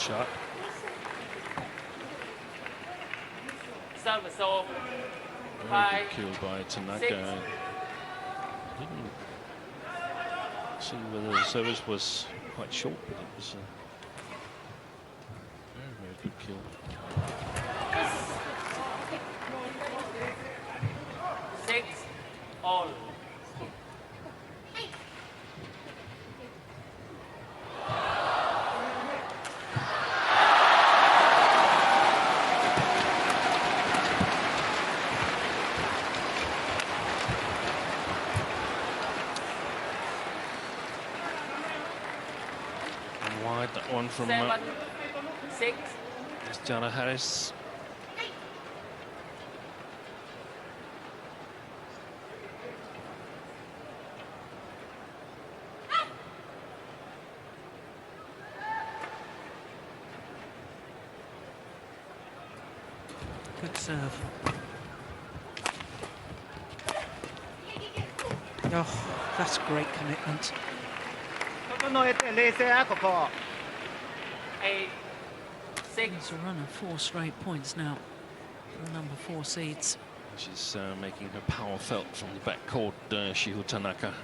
shot. Very good kill by Tanaka. Didn't see whether the service was quite short, but it was a very, very good kill. 6-all. That one from 7-6. Jana Harris. Good serve. Oh, that's great commitment. 8-6. It's a run of 4 straight points now for the number 4 seeds. She's making her power felt from the backcourt, Shiho Tanaka.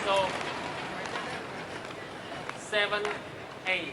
So 7-8.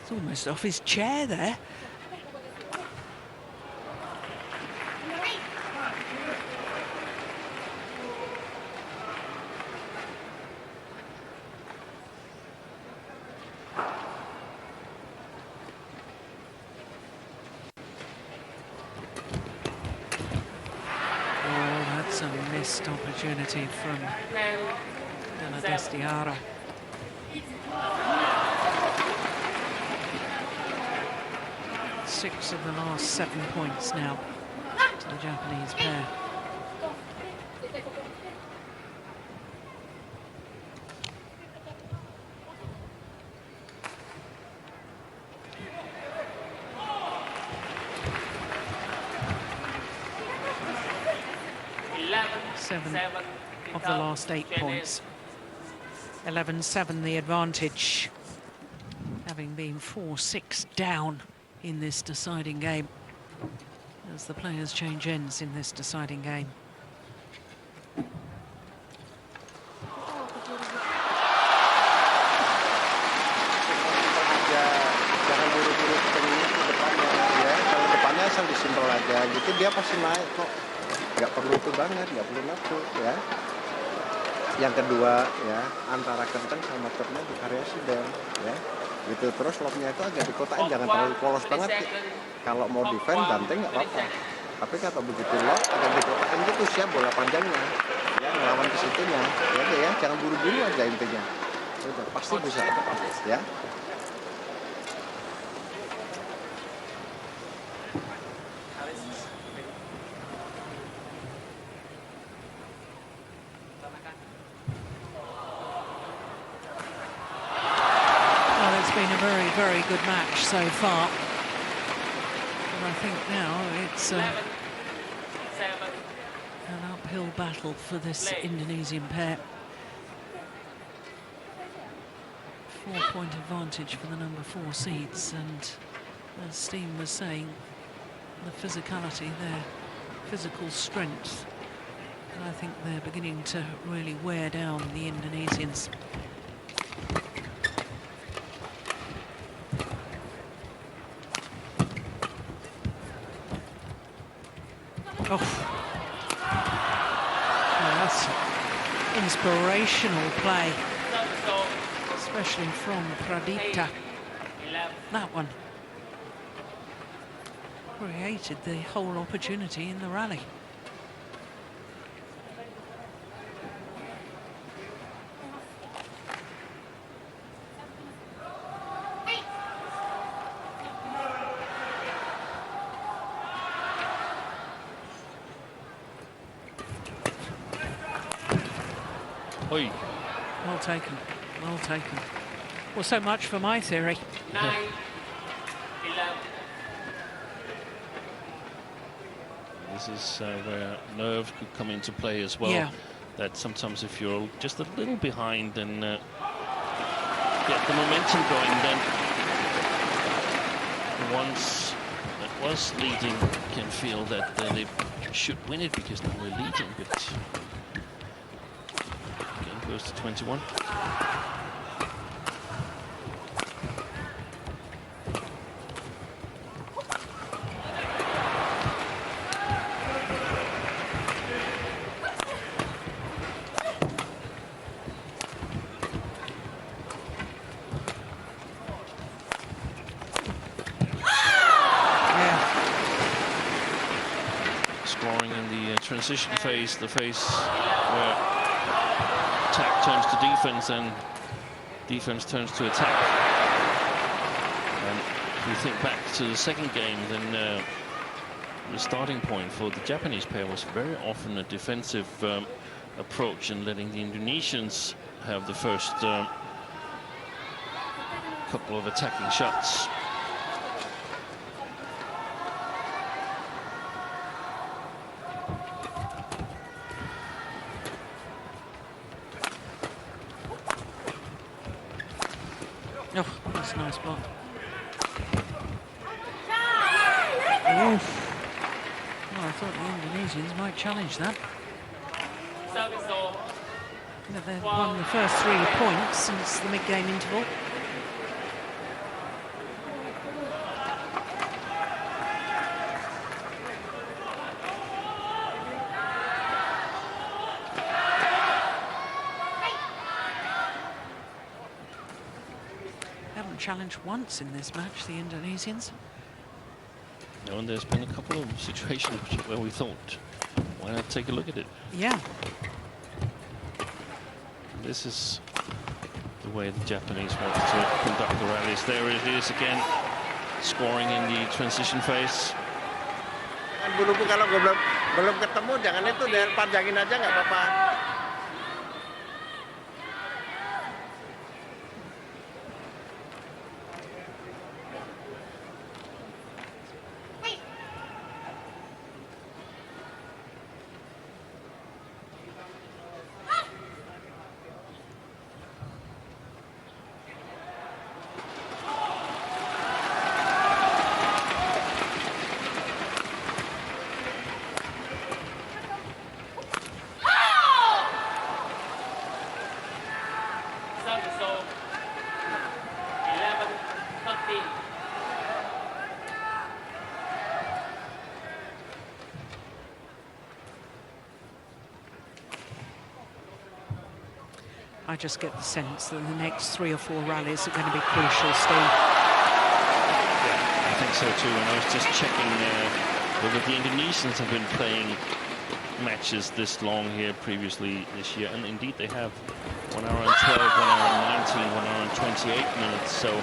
It's almost off his chair there. Oh, that's a missed opportunity from Destiara. 6 of the last 7 points now to the Japanese pair. Seven of the last 8 points. 11-7 the advantage, having been 4-6 down in this deciding game, as the players change ends in this deciding game. Jangan buru-buru ketemunya ke depannya ya. Kalau depannya asal disimpel aja gitu, dia pasti naik kok. Nggak perlu itu banget, nggak perlu nafsu ya. Yang kedua ya, antara kenteng sama turnya divariasi deh ya. Gitu, terus locknya itu agak dikotain, jangan terlalu polos banget. Kalau mau defend banteng nggak apa-apa, tapi kalau begitu lock agak dikotain gitu, siap bola panjangnya ya, ngelawan ke situnya ya, jangan buru-buru aja intinya. Udah, pasti bisa ya. Very good match so far, but I think now it's an uphill battle for this Indonesian pair. 4-point advantage for the number 4 seeds, and as Steen was saying, the physicality, their physical strength I think they're beginning to really wear down the Indonesians. Oh, well, that's inspirational play, especially from Pradipta. That one created the whole opportunity in the rally. Oi. Well taken, well taken. Well, so much for my theory. 9, 11. This is where nerve could come into play as well. Yeah. That sometimes if you're just a little behind and get the momentum going, then the ones that was leading can feel that they should win it because now we're leading. But game goes to 21. Transition phase, the phase where attack turns to defense and defense turns to attack. And if we think back to the second game, then the starting point for the Japanese pair was very often a defensive approach and letting the Indonesians have the first couple of attacking shots. Oh, that's a nice block. Oof. Well, I thought the Indonesians might challenge that. But they've won the first 3 points since the mid-game interval. Challenged once in this match, the Indonesians. No, and there's been a couple of situations where we thought, why not take a look at it? Yeah. This is the way the Japanese want to conduct the rallies. There it is again, scoring in the transition phase. Buru-buru kalau belum ketemu, jangan itu, panjangin aja nggak apa-apa. I just get the sense that the next 3 or 4 rallies are going to be crucial still. Yeah, I think so too. And I was just checking whether the Indonesians have been playing matches this long here previously this year, and indeed they have. 1 hour and 12, 1 hour and 19, 1 hour and 28 minutes. So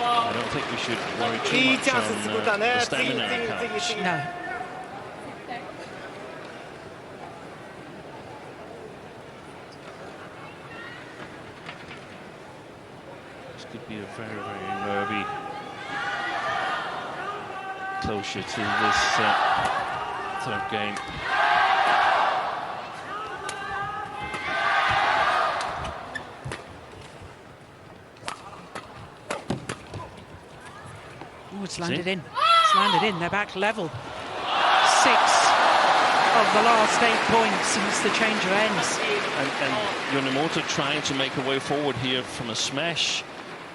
I don't think we should worry too much on the stamina count. No. Could be a very, very nervy closure to this third game. Oh, it's landed in. It's landed in. They're back level. 6. Oh, of the last 8 points since the change of ends. And Yonemoto trying to make a way forward here from a smash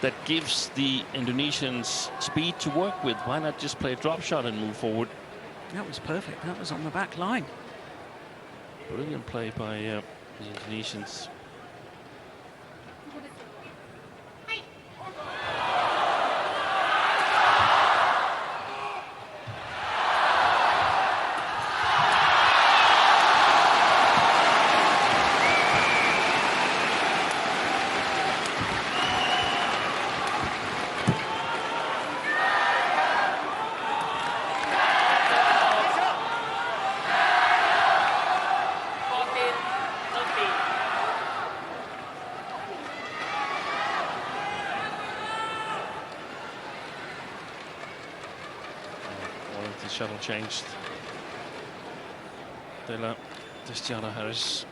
that gives the Indonesians speed to work with. Why not just play a drop shot and move forward? That was perfect. That was on the back line. Brilliant play by the Indonesians. Shuttle changed. Della Cristiano Harris.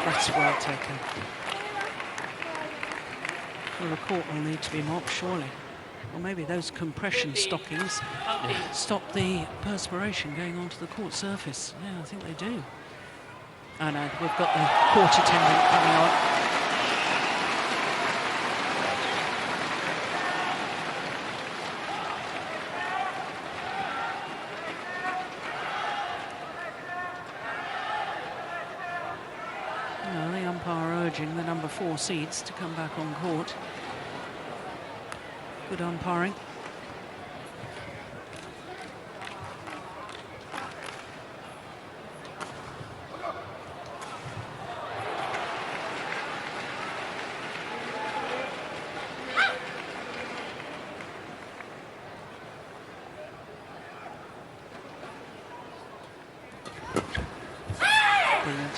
That's well taken. Well, the court will need to be mopped, surely. Or maybe those compression stockings stop the perspiration going onto the court surface. Yeah, I think they do. Oh no, we've got the court attendant coming on. No, the umpire urging the number 4 seeds to come back on court. Good umpiring. Brilliant.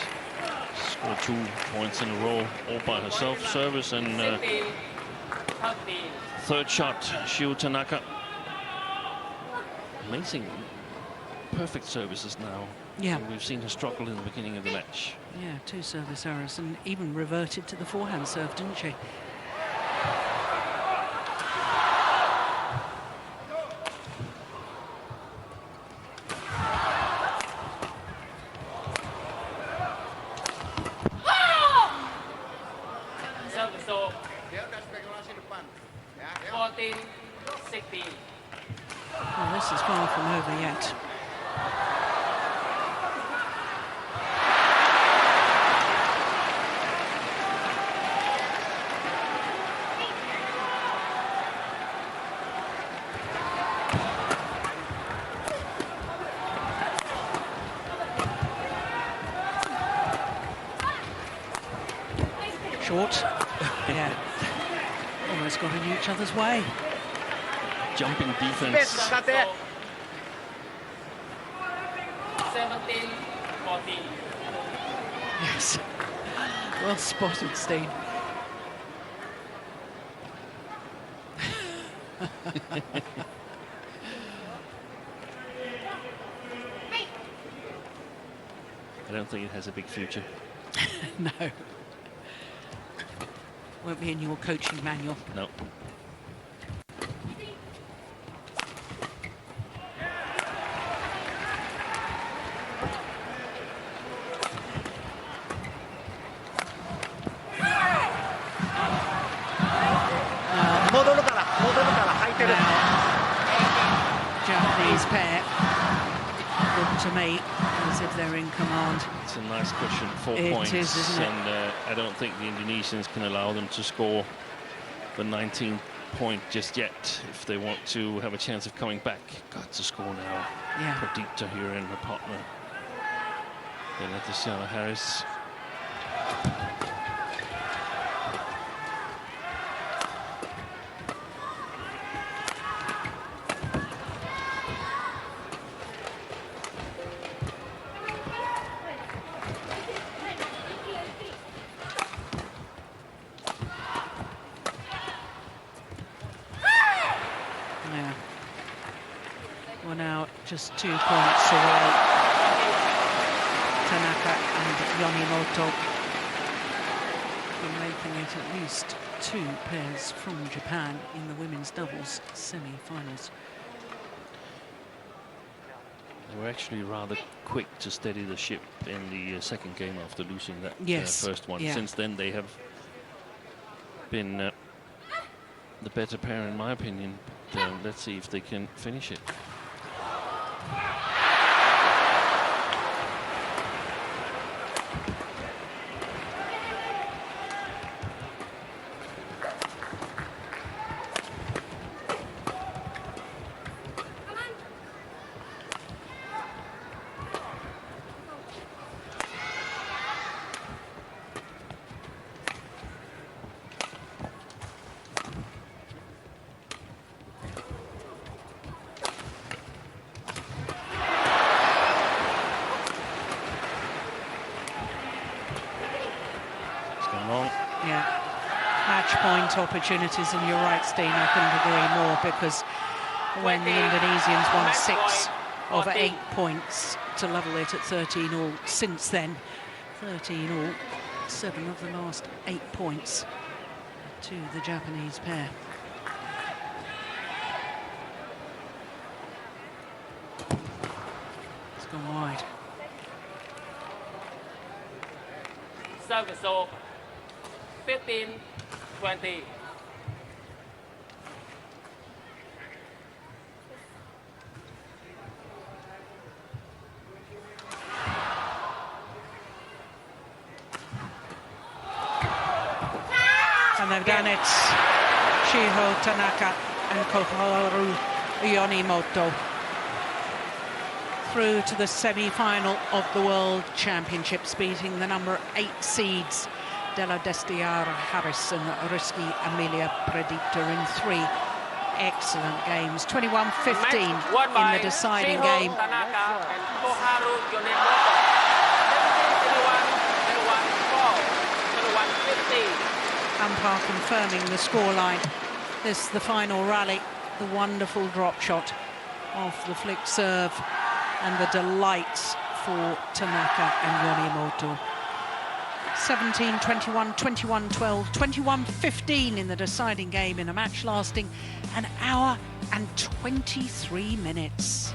Scored 2 points in a row, all by herself. Service and third shot, Shio Tanaka. Amazing. Perfect services now. Yeah. And we've seen her struggle in the beginning of the match. Yeah, 2 service errors and even reverted to the forehand serve, didn't she? Well, this is far from over yet. Short. Yeah. Almost got in each other's way. Jumping defense. 17-14. Yes. Well spotted, Steen. I don't think it has a big future. No. Won't be in your coaching manual. No. Japanese pair look to me as if they're in command. It's a nice cushion, 4 points. It is, isn't it? And I don't think the Indonesians can allow them to score the 19th point just yet if they want to have a chance of coming back. Got to score now. Yeah. Perdita here and her partner. Then Cristiano Harris. just 2 points away. Tanaka and Yonimoto from making it at least 2 pairs from Japan in the women's doubles semi-finals. They were actually rather quick to steady the ship in the second game after losing that first one. Yeah. Since then, they have been the better pair, in my opinion. But, let's see if they can finish it. Yeah, match point opportunities, and you're right, Steen, I couldn't agree more, because when the Indonesians won 6 of 8 points to level it at 13 all, since then 13 all, 7 of the last 8 points to the Japanese pair. It's gone wide. Service over. 15-20. And they've done it. Shiho Tanaka and Koharu Yonimoto through to the semi-final of the World Championships, beating the number 8 seeds Della Destiara Harris and Risky Amelia Predictor in 3 excellent games. 21-15 in the deciding game. Tanaka and Koharu Yonimoto. 21-4, 21-15. Umpire confirming the scoreline. This is the final rally. The wonderful drop shot off the flick serve and the delights for Tanaka and Yonimoto. 17-21, 21-12, 21-15 in the deciding game in a match lasting an hour and 23 minutes.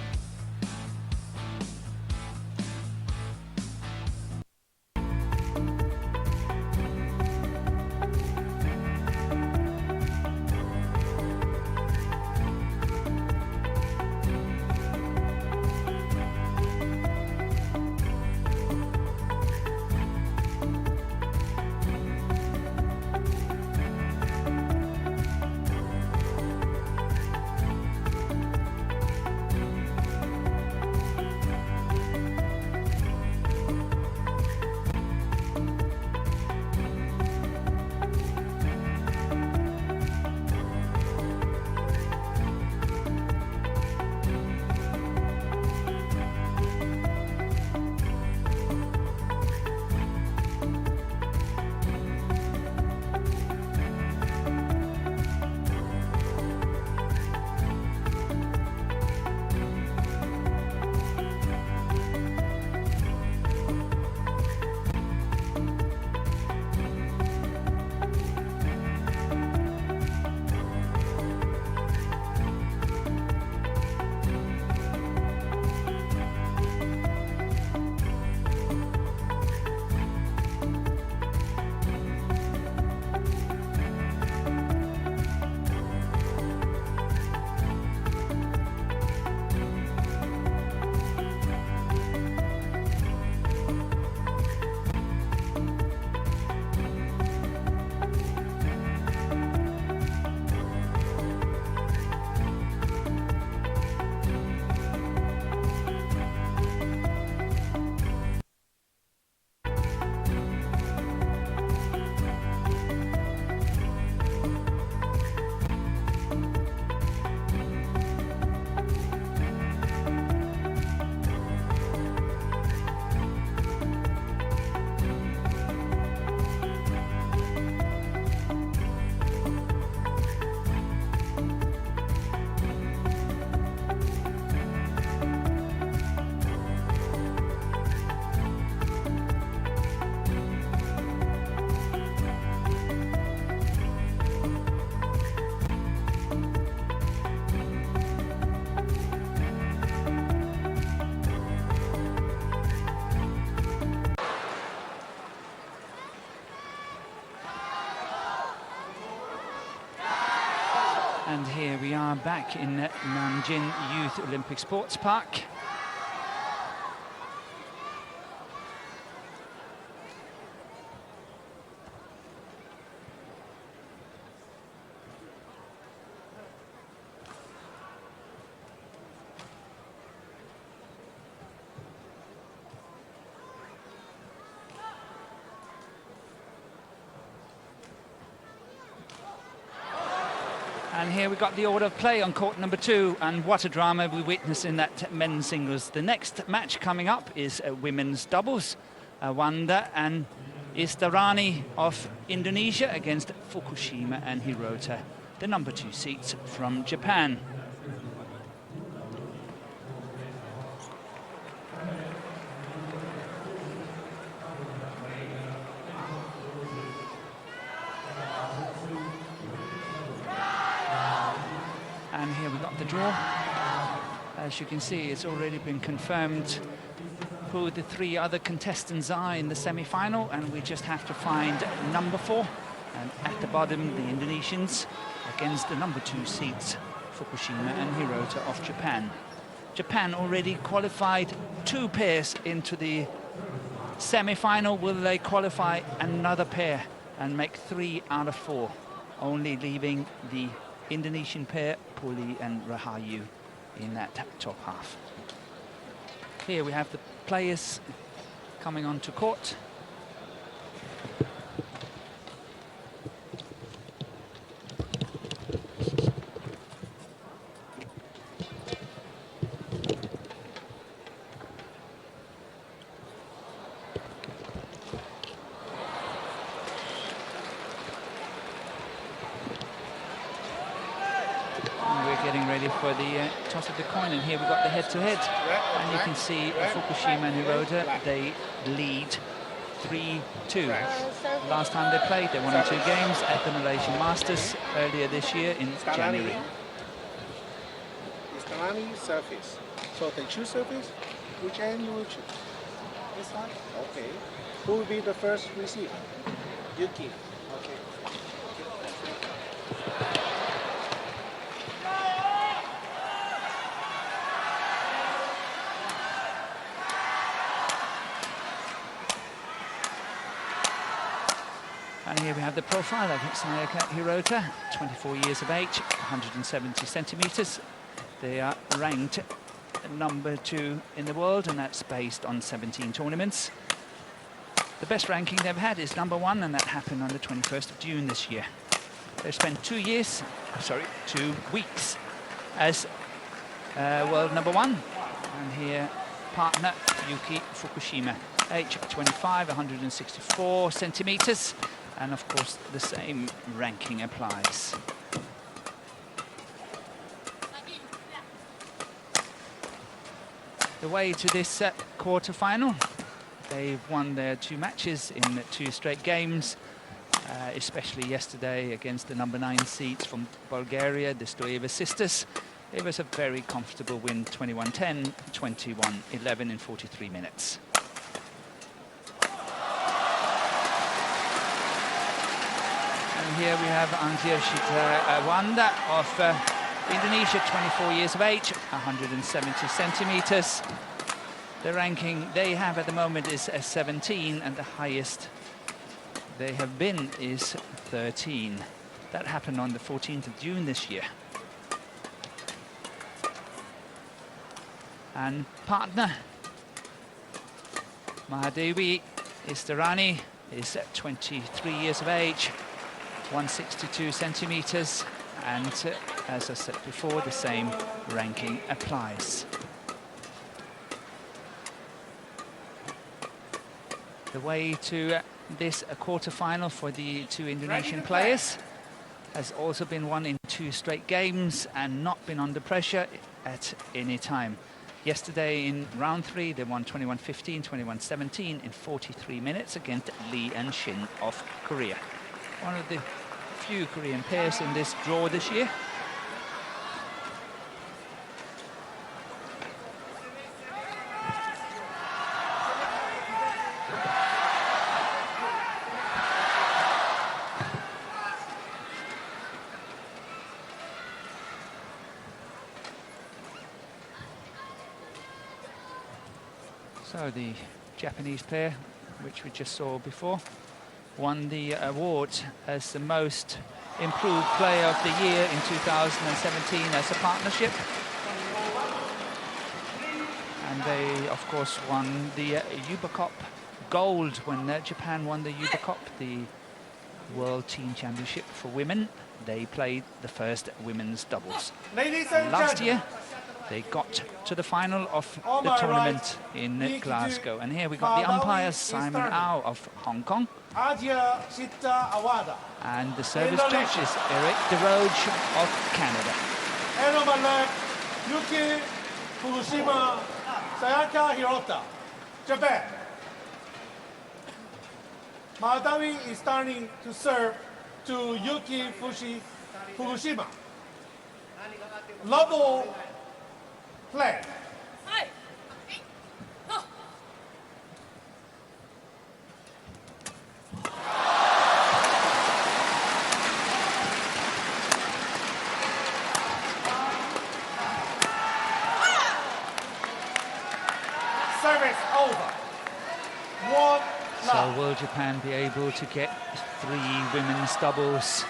And here we are back in Nanjing Youth Olympic Sports Park. And here we got the order of play on court number 2, and what a drama we witnessed in that men's singles. The next match coming up is women's doubles. Wanda and Istarani of Indonesia against Fukushima and Hirota, the number 2 seeds from Japan. And here we got the draw. As you can see, it's already been confirmed who the 3 other contestants are in the semi-final, and we just have to find number 4. And at the bottom, the Indonesians against the number 2 seeds, Fukushima and Hirota of Japan. Japan already qualified 2 pairs into the semi-final. Will they qualify another pair and make 3 out of 4, only leaving the Indonesian pair, Puli and Rahayu, in that top half. Here we have the players coming onto court. Getting ready for the toss of the coin, and here we've got the head-to-head, and you can see Fukushima and Hirota, they lead 3-2. Last time they played, they won in 2 games at the Malaysian Masters earlier this year in January. Istarani service. So they choose service. Which end you will choose? This one? Okay. Who will be the first receiver? Yuki. Okay. And here we have the profile of Sayaka Hirota, 24 years of age, 170 centimeters. They are ranked number 2 in the world, and that's based on 17 tournaments. The best ranking they've had is number 1, and that happened on the 21st of June this year. They've spent 2 weeks as world number 1. And here, partner Yuki Fukushima, age 25, 164 centimeters. And of course, the same ranking applies. The way to this quarter-final, they've won their 2 matches in 2 straight games, especially yesterday against the number 9 seeds from Bulgaria, the Stoeva sisters. It was a very comfortable win, 21-10, 21-11 in 43 minutes. Here we have Angirshita Wanda of Indonesia, 24 years of age, 170 centimeters. The ranking they have at the moment is 17, and the highest they have been is 13. That happened on the 14th of June this year. And partner Mahadevi Istarani is 23 years of age, 162 centimeters, and as I said before, the same ranking applies. The way to this quarter-final for the 2 Indonesian players has also been won in 2 straight games and not been under pressure at any time. Yesterday in round 3, they won 21-15, 21-17 in 43 minutes against Lee and Shin of Korea. One of the few Korean pairs in this draw this year. So the Japanese pair, which we just saw before, won the award as the most improved player of the year in 2017 as a partnership. And they, of course, won the Yuba Cup gold when Japan won the Yuba Cup, the World Team Championship for women. They played the first women's doubles. Last year, they got to the final of the tournament in Glasgow. And here we got the umpires, Simon Au of Hong Kong. And the service judge is Eric DeRoge of Canada. Yuki Fukushima, Sayaka Hirota, Japan. Madami is starting to serve to Yuki Fukushima. Level play. Service over. So will Japan be able to get 3 women's doubles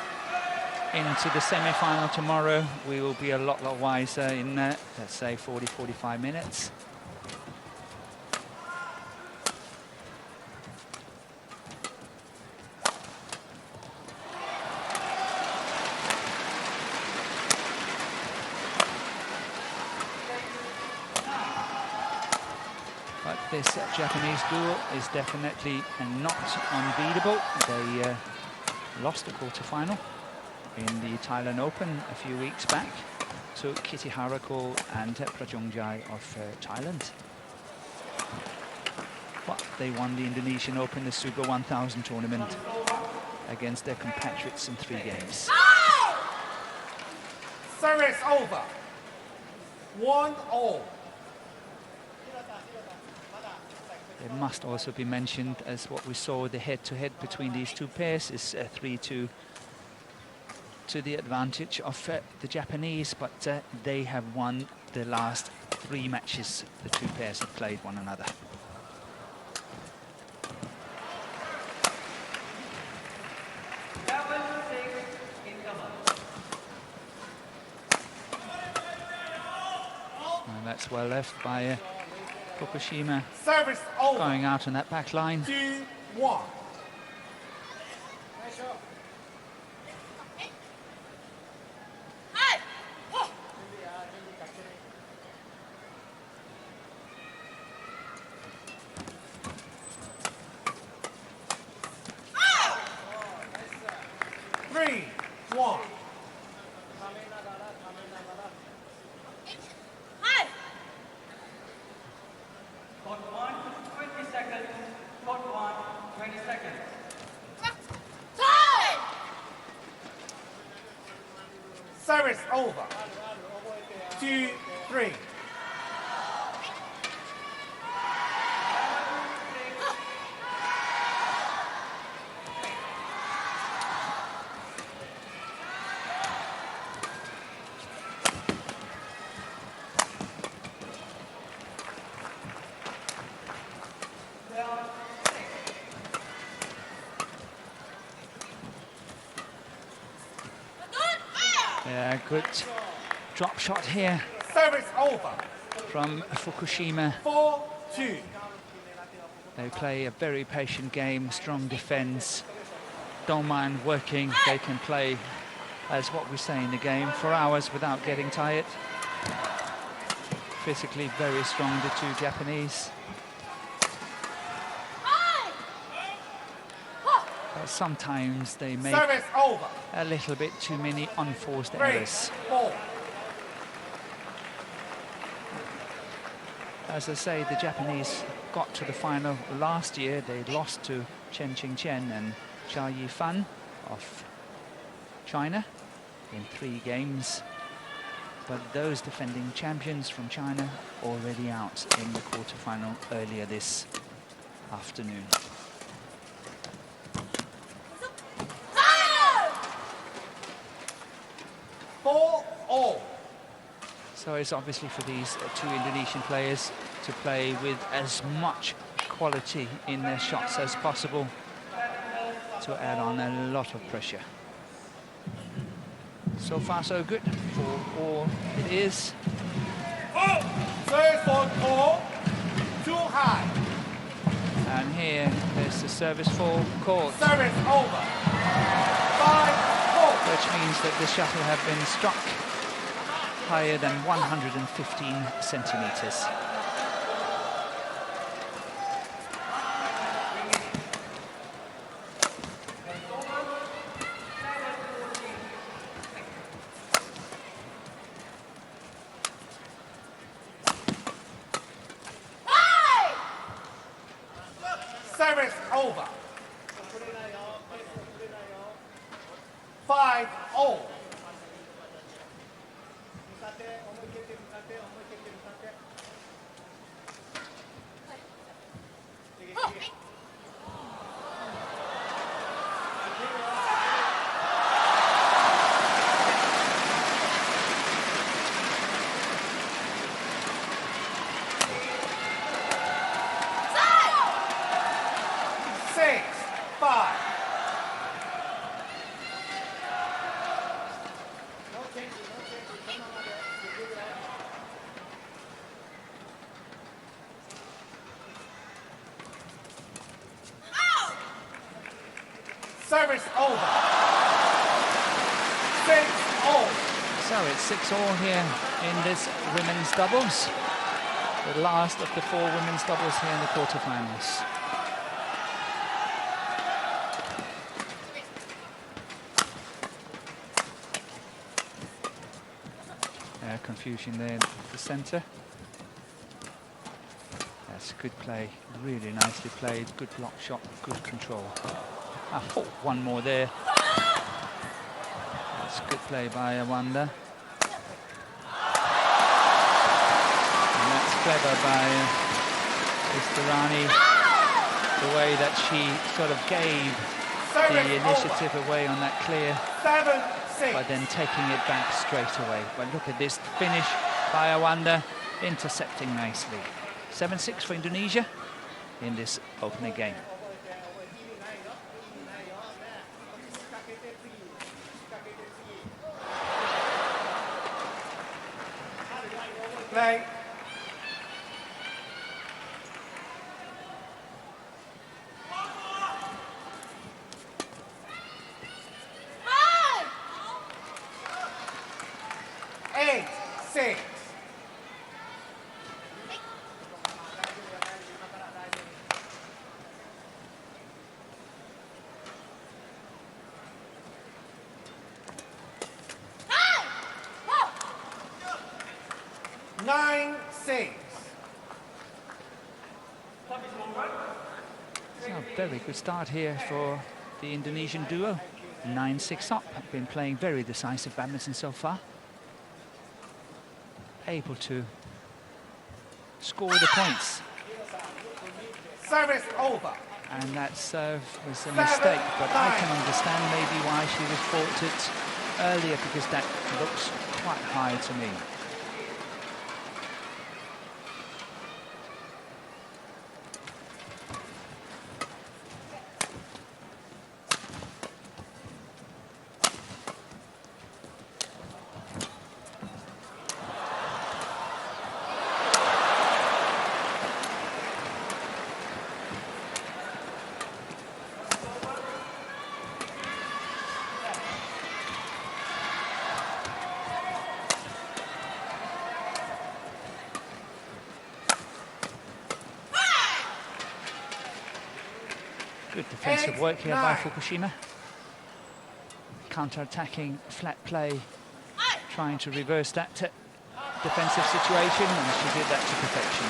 into the semi-final tomorrow? We will be a lot wiser in, let's say, 40-45 minutes. But this Japanese duel is definitely not unbeatable. They lost the quarterfinal in the Thailand Open a few weeks back to Kitty Harakul and Prajongjai of Thailand. But they won the Indonesian Open, the Sugo 1000 tournament, against their compatriots in 3 games. Service over. 1-0. It must also be mentioned, as what we saw, the head-to-head between these two pairs is 3-2 to the advantage of the Japanese, but they have won the last 3 matches the two pairs have played one another. And that's well left by Fukushima. Service over. Going out on that back line. 2-1. Service over. 2-3. Yeah, good drop shot here. Service over. From Fukushima. 4-2. They play a very patient game, strong defense. Don't mind working. They can play, as what we say in the game, for hours without getting tired. Physically very strong, the two Japanese. But sometimes they make Service over. a little bit too many unforced errors. 3-4. As I say, the Japanese got to the final last year. They lost to Chen Qingqian and Xia Yifan of China in 3 games. But those defending champions from China already out in the quarterfinal earlier this afternoon. So it's obviously for these 2 Indonesian players to play with as much quality in their shots as possible to add on a lot of pressure. So far, so good for all it is. Service for call. Too high. And here, there's the service for court, Service over. 5-4. which means that the shuttle have been struck higher than 115 centimeters. Service over. 5-0. Service over. 6-0. So it's 6-all here in this women's doubles. The last of the 4 women's doubles here in the quarterfinals. Confusion there at the center. That's good play, really nicely played, good block shot, good control. Oh, one more there. That's good play by Awanda. And that's clever by Istarani, the way that she sort of gave the initiative away on that clear, 7-6. but then taking it back straight away. But look at this finish by Awanda, intercepting nicely. 7-6 for Indonesia in this opening game. Play. Eight, 6. Nine, 6. So a very good start here for the Indonesian duo. 9-6 up, have been playing very decisive badminton so far. Able to score the points. Service over. And that serve was a mistake, but I can understand maybe why she was faulted earlier, because that looks quite high to me. Good defensive work here by Fukushima. Counter-attacking flat play, trying to reverse that defensive situation, and she did that to perfection.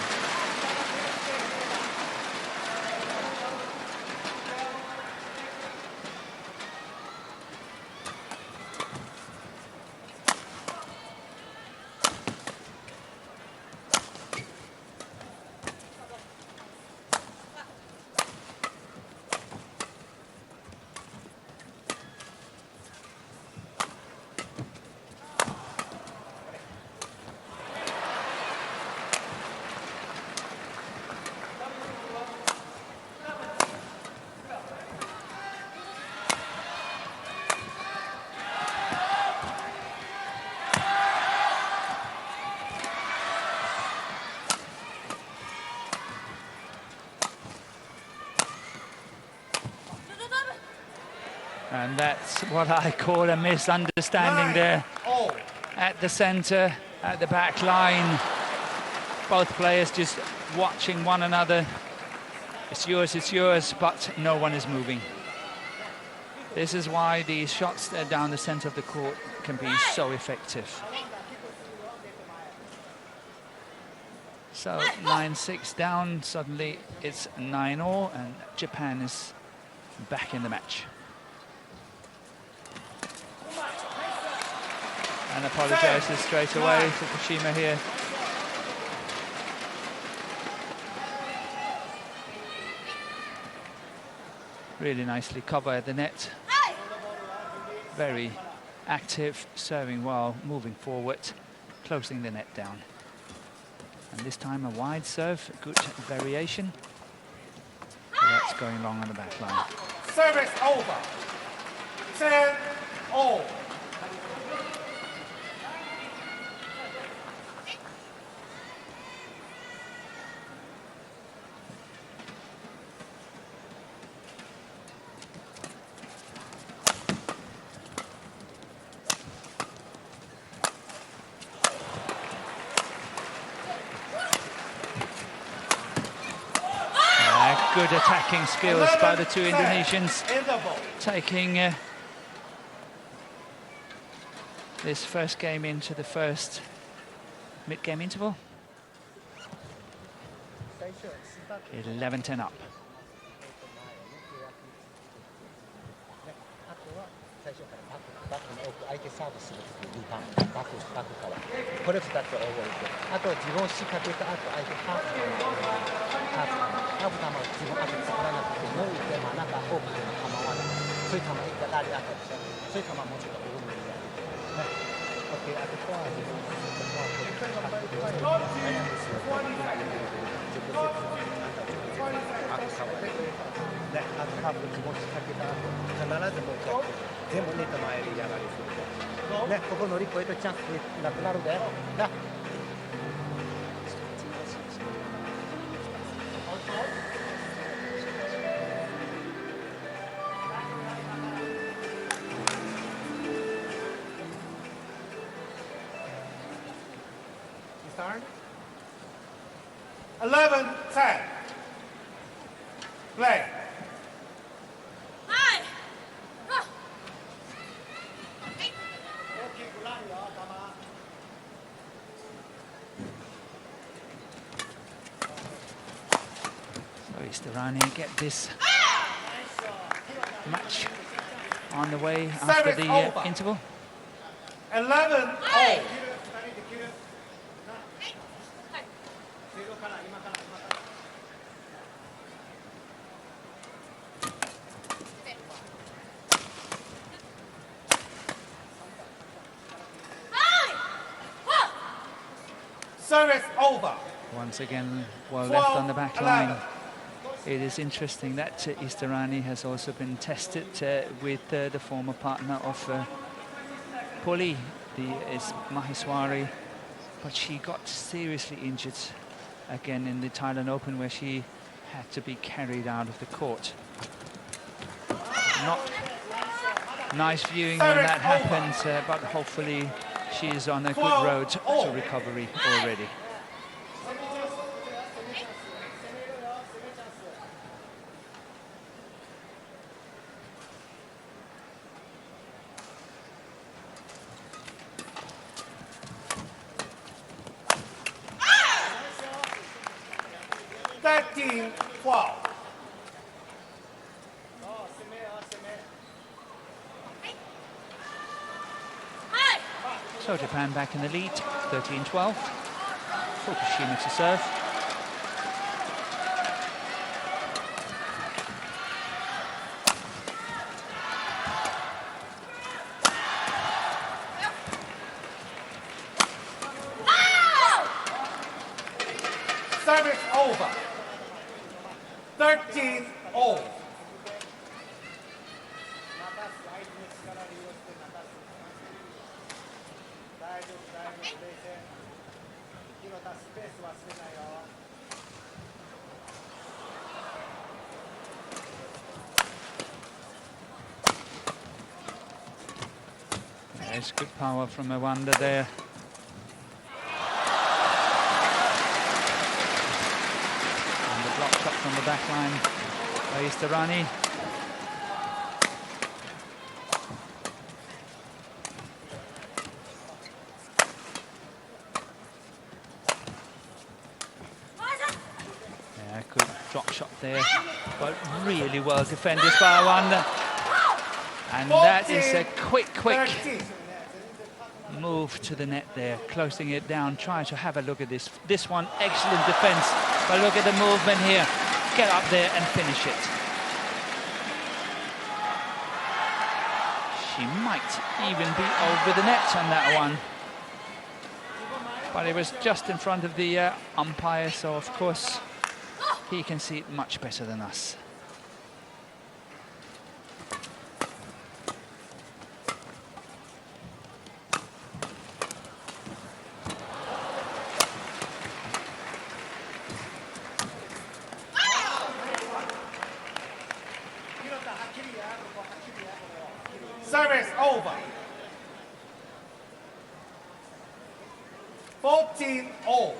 And that's what I call a misunderstanding there. At the center, at the back line, both players just watching one another. It's yours, but no one is moving. This is why these shots down the center of the court can be so effective. So 9-6 down, suddenly it's 9-all, and Japan is back in the match. And apologizes straight away to Fukushima here. Really nicely covered the net. Very active, serving well, moving forward, closing the net down. And this time a wide serve, good variation. So that's going long on the back line. Service over. 10-all. Good attacking skills by the two Indonesians, taking this first game into the first mid-game interval. 11-10 up. バックに多く相手サーブするときにバックからこれ2つを覚えて、あとは自分を仕掛けた後相手ハーフ球を自分当て作らなくてもう一回真ん中フォークでも構わない。そういう球一回ラリー当たるでしょ。そういう球もうちょっと多めにやる。ね。OK、あとは自分のフォークで悩んですよ。自分で触れて。ね、あとハーフ自分を仕掛けた後必ずもう一回全部ネット前にやられるね、ここ乗り越えたチャンスなくなるでな。11-10. Play. Istarani get this match on the way after the interval. 11-all. Service over. Once again, well left on the back line. It is interesting that Istarani has also been tested with the former partner of Poli, is Maheswari, but she got seriously injured again in the Thailand Open, where she had to be carried out of the court. Not nice viewing when that happens, but hopefully she is on a good road to recovery already. So Japan back in the lead, 13-12. Fukushima to serve. Service over. 13-all. Yes, good power from Awanda there. And the block shot from the back line by Istarani. Yeah, good drop shot there, but really well defended by Awanda. And that is a quick move to the net there, closing it down, trying to have a look at this. This one, excellent defense, but look at the movement here. Get up there and finish it. She might even be over the net on that one. But it was just in front of the umpire, so of course he can see it much better than us. Service over. 14-all.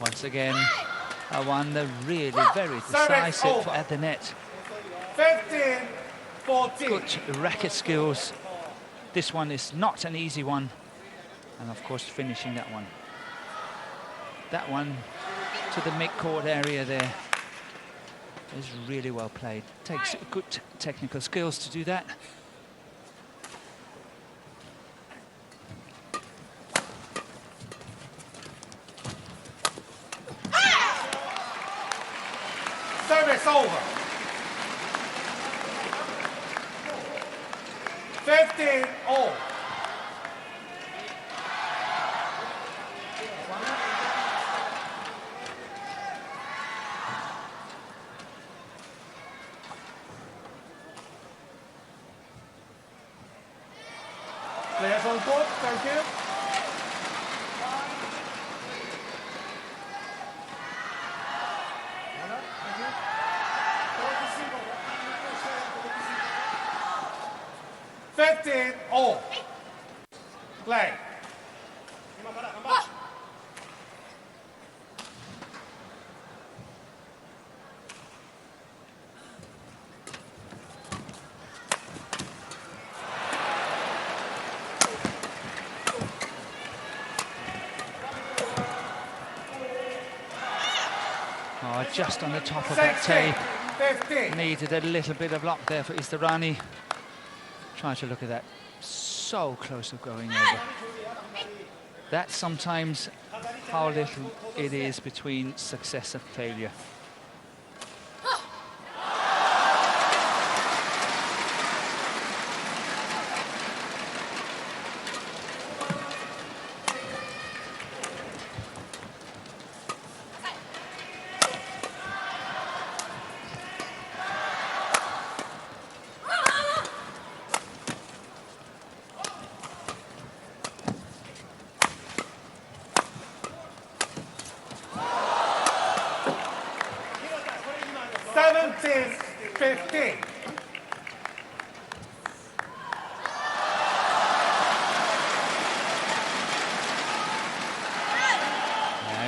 Once again, Awanda really very decisive at the net. 15-14. Good racket skills. This one is not an easy one. And of course finishing that one. That one to the mid-court area there is really well played. Takes good technical skills to do that. Service over. 15-all. Players on court, thank you. All. Play. Oh, just on the top of that tape. 15. Needed a little bit of luck there for Istarani. Try to look at that. So close to going over. That's sometimes how little it is between success and failure.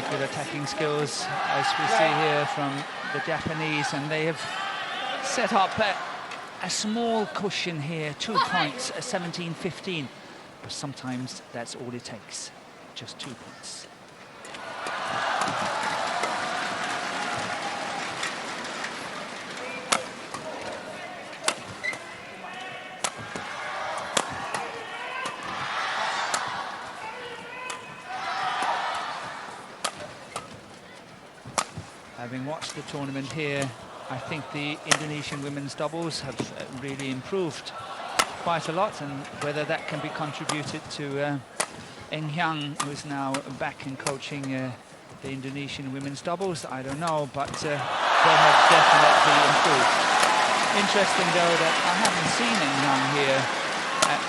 Good attacking skills, as we see here from the Japanese, and they have set up a small cushion here, 2 points, 17-15, but sometimes that's all it takes, just 2 points. Having watched the tournament here, I think the Indonesian women's doubles have really improved quite a lot, and whether that can be contributed to Eng Hyang, who is now back in coaching the Indonesian women's doubles, I don't know, but they have definitely improved. Interesting, though, that I haven't seen anyone here at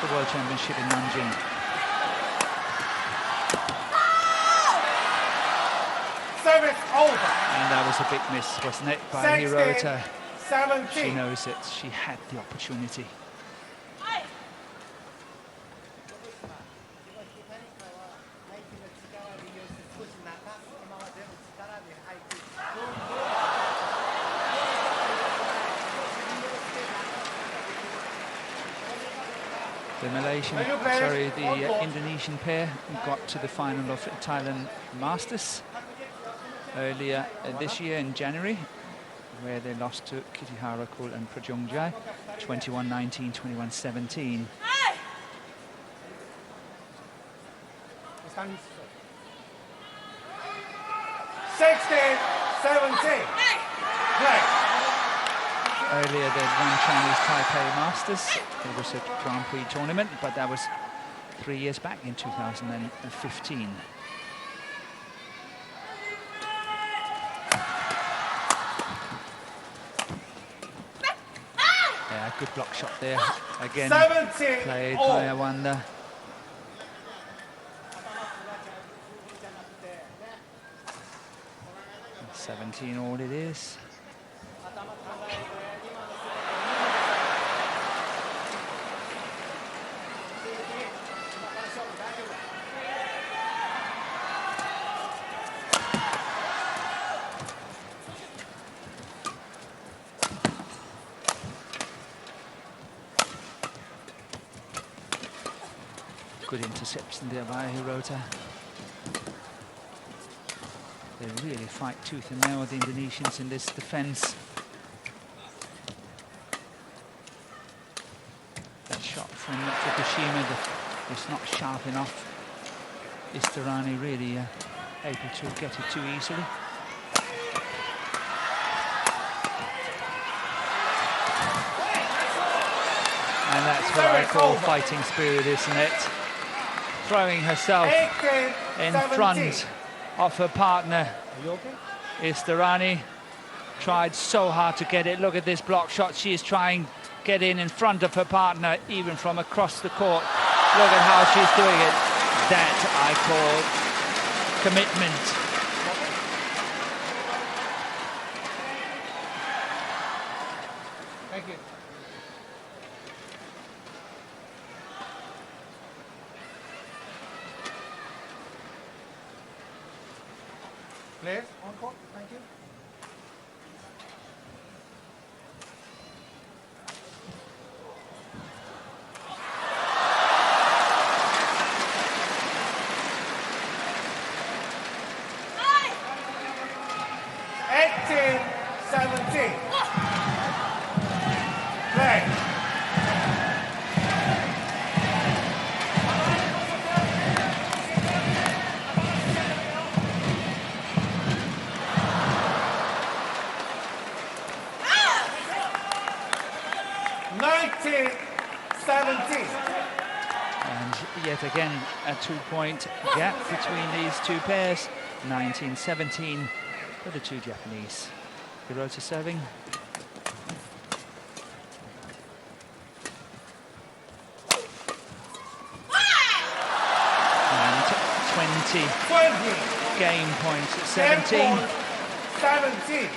the World Championship in Nanjing. Service over. And that was a big miss, wasn't it, by 16, Hirota? 17. She knows it. She had the opportunity. The Indonesian pair got to the final of Thailand Masters earlier this year in January, where they lost to Kitihara Kul and Prajongjai, 21-19, 21-17. Earlier they'd won Chinese Taipei Masters. It was a Grand Prix tournament, but that was 3 years back in 2015. Yeah, good block shot there. Again, played by Awanda. 17 all it is. Good interception there by Hirota. They really fight tooth and nail, the Indonesians, in this defense. That shot from Fukushima is not sharp enough. Istarani really able to get it too easily. And that's what I call fighting spirit, isn't it? Throwing herself in front of her partner. Istarani tried so hard to get it. Look at this block shot. She is trying to get in front of her partner, even from across the court. Look at how she's doing it. That I call commitment. Thank you. Players on court, thank you. Play. 19-17. And yet again, a 2-point gap between these two pairs. 19-17 for the two Japanese. Hirota serving. And 20 game points at 17. 17.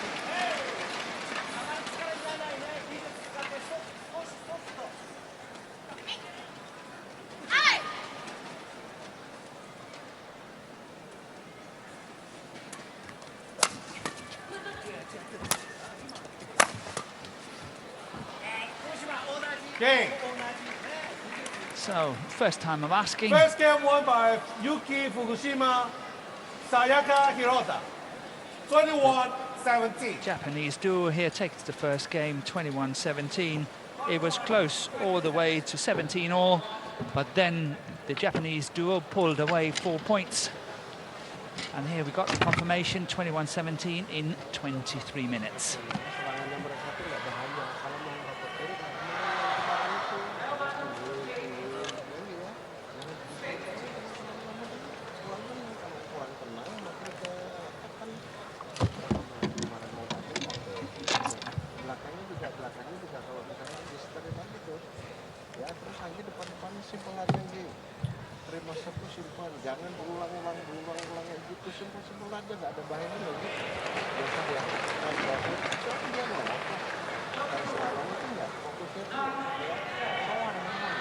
Game. So, first time I'm asking. First game won by Yuki Fukushima, Sayaka Hirota. 21-17. Japanese duo here takes the first game, 21-17. It was close all the way to 17 all, but then the Japanese duo pulled away 4 points. And here we got the confirmation, 21-17 in 23 minutes. simpel-simpel aja, nggak ada bahayanya loh gitu. Biasa dia tapi dia nolak. Dan sekarang itu nggak fokusnya tuh ya lawan memang.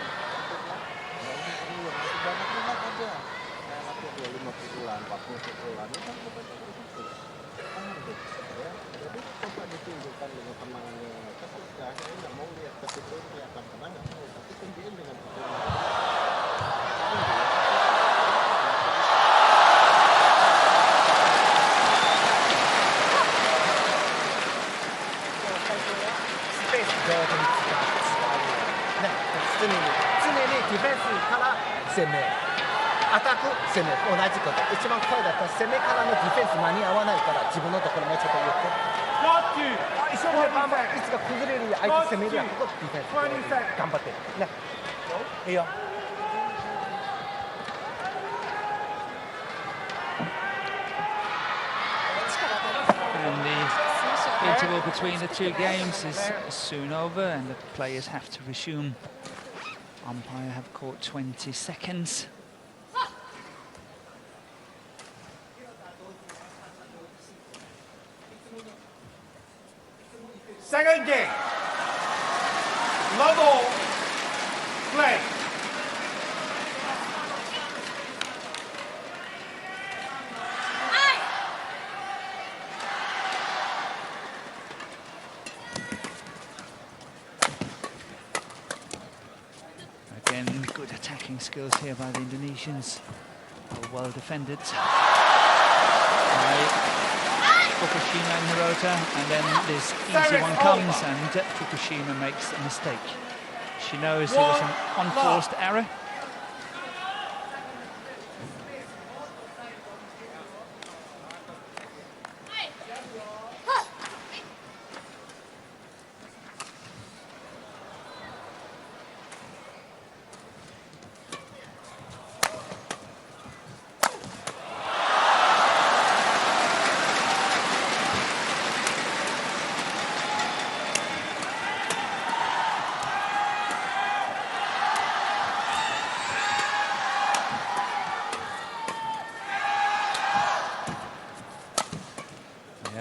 Nggak usah perlu yang masih banyak minat aja. Kayak latihan 25 pukulan, 40 pukulan, itu kan bukan seperti itu. Paham tuh, ya. Jadi coba ditunjukkan dengan tenangnya. Ketika saya nggak mau lihat ketika kelihatan tenang nggak mau, tapi tunjukin dengan performa.常にディフェンスから攻めアタック攻め同じこと一番怖いだったら攻めからのディフェンス間に合わないから自分のところもうちょっと言って一生懸命バンバンいつか崩れるや相手攻めるやここディフェンス頑張ってねいいよ The interval between the two games is soon over and the players have to resume. Umpire have caught 20 seconds. Second game. Level play. Again, good attacking skills here by the Indonesians. Well defended by Fukushima and Hirota, and then this easy one comes and Fukushima makes a mistake. She knows it was an unforced error.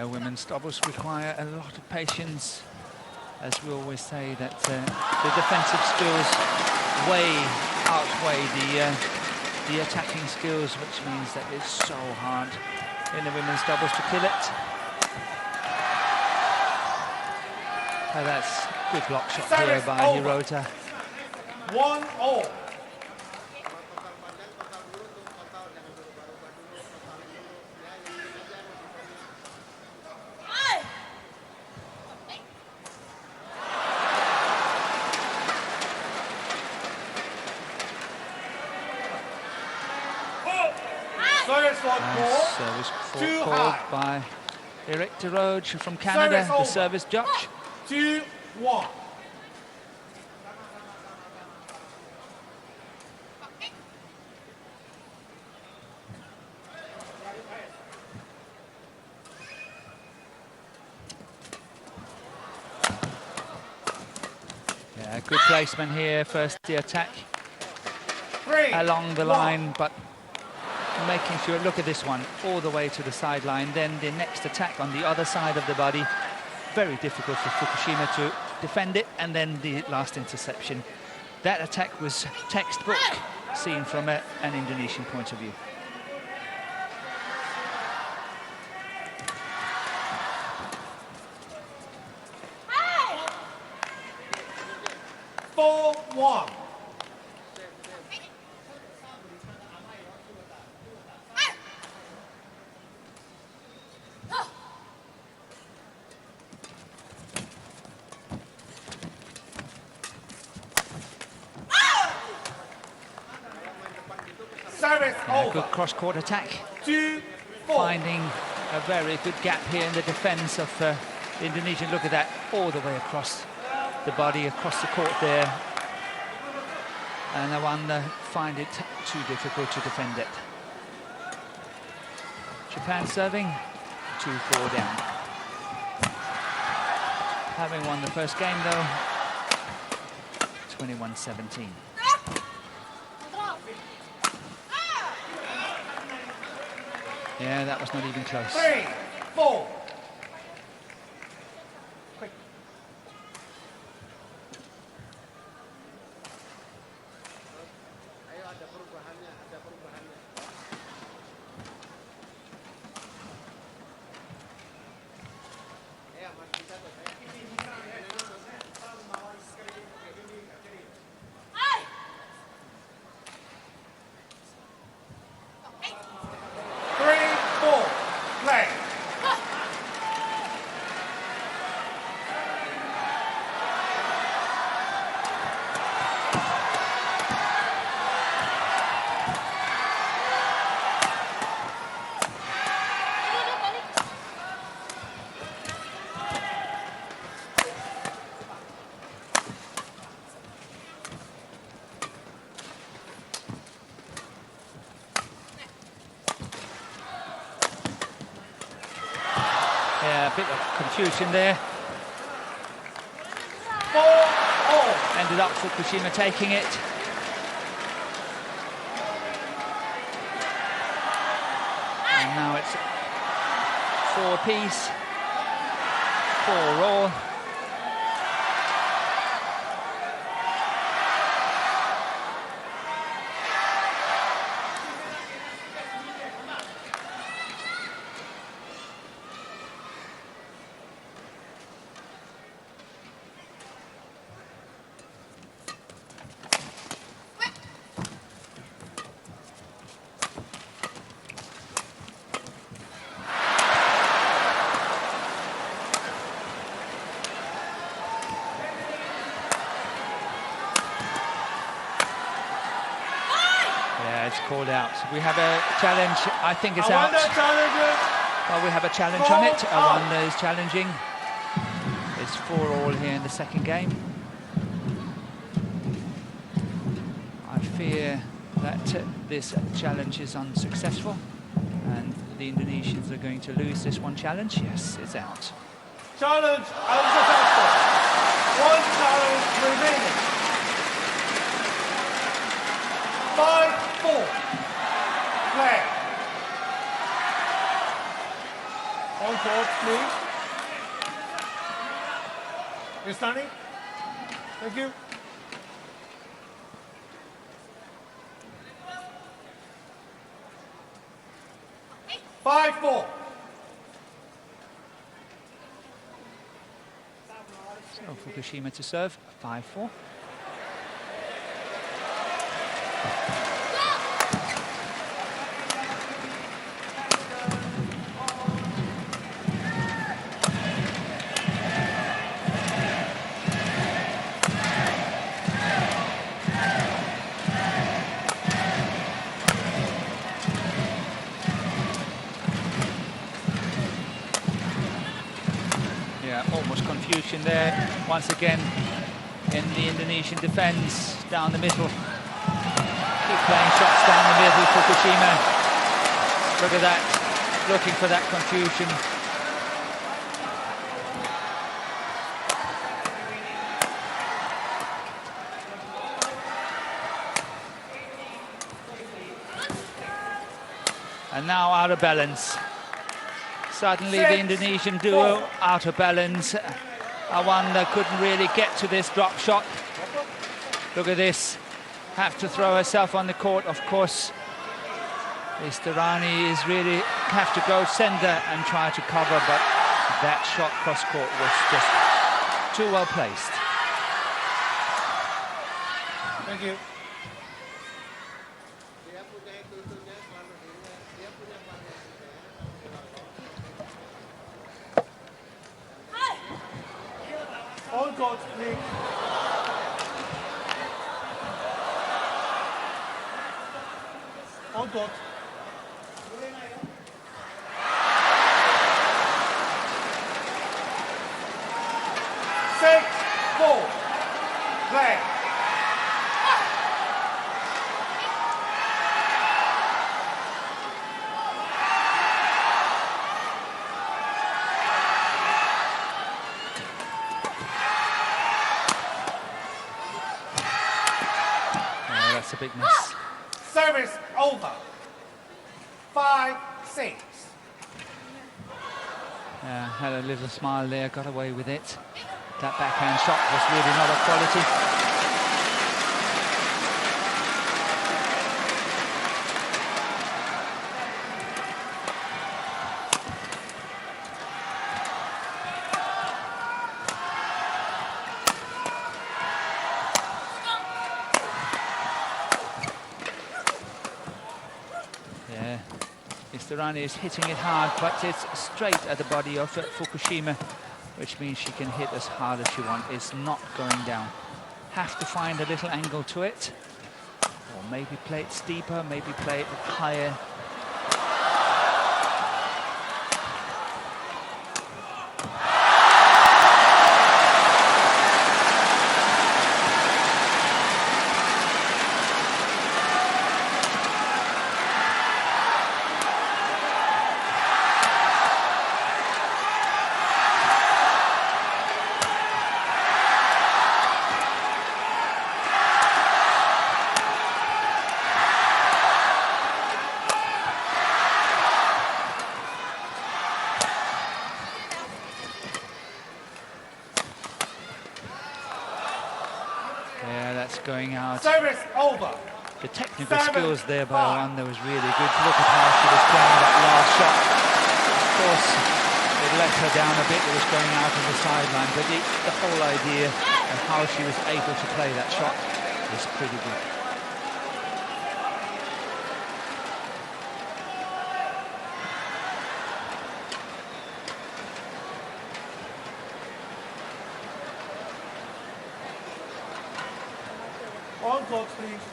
Women's doubles require a lot of patience. As we always say, that the defensive skills outweigh the attacking skills, which means that it's so hard in the women's doubles to kill it. Oh, that's good block shot here by Hirota. 1-0. Service called by Eric DeRoge from Canada, the service judge. 2-1. Yeah, good placement here. First the attack along the line, but making sure, look at this one, all the way to the sideline. Then the next attack on the other side of the body. Very difficult for Fukushima to defend it. And then the last interception. That attack was textbook, seen from an Indonesian point of view. Good cross-court attack. 2-4. Finding a very good gap here in the defence of the Indonesian. Look at that, all the way across the body, across the court there. And I wonder, find it too difficult to defend it. Japan serving, 2-4 down. Having won the first game though, 21-17. Yeah, that was not even close. 3-4. Play. Yeah, a bit of confusion there. 4-4. Ended up Fukushima taking it. And now it's 4 apiece. 4 all. It's called out. We have a challenge. I think it's out. Well, we have a challenge on it. Awanda is challenging. It's 4-all here in the second game. I fear that this challenge is unsuccessful and the Indonesians are going to lose this one challenge. Yes, it's out. Challenge unsuccessful. One challenge remaining. 5-4. Play. On court, please. You're standing. Thank you. Five, 4. So Fukushima to serve, 5-4. Almost confusion there once again in the Indonesian defense down the middle. Keep playing shots down the middle, Fukushima. Look at that, looking for that confusion. And now out of balance. Suddenly the Indonesian duo out of balance. Awanda couldn't really get to this drop shot. Look at this. Have to throw herself on the court, of course. Istarani is really have to go center and try to cover, but that shot cross court was just too well placed. Thank you. On court, please. On court. Six, 4. Play. Oh, that's a big miss. Service over. 5-6. 5-6. Yeah, had a little smile there, got away with it. That backhand shot was really not of quality. Yeah, Rani is hitting it hard, but it's straight at the body of Fukushima, which means she can hit as hard as she wants. It's not going down. Have to find a little angle to it, or maybe play it steeper, maybe play it higher. Going out. Service over. The technical skills there by Wanda was really good. Look at how she was playing that last shot. Of course, it let her down a bit. It was going out on the sideline, but the whole idea of how she was able to play that shot was pretty good. On clock, please.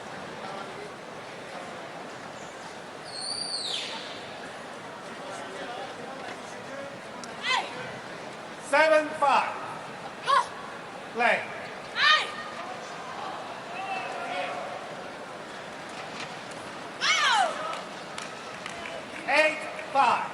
Hey. 7-5. Play. 8-5.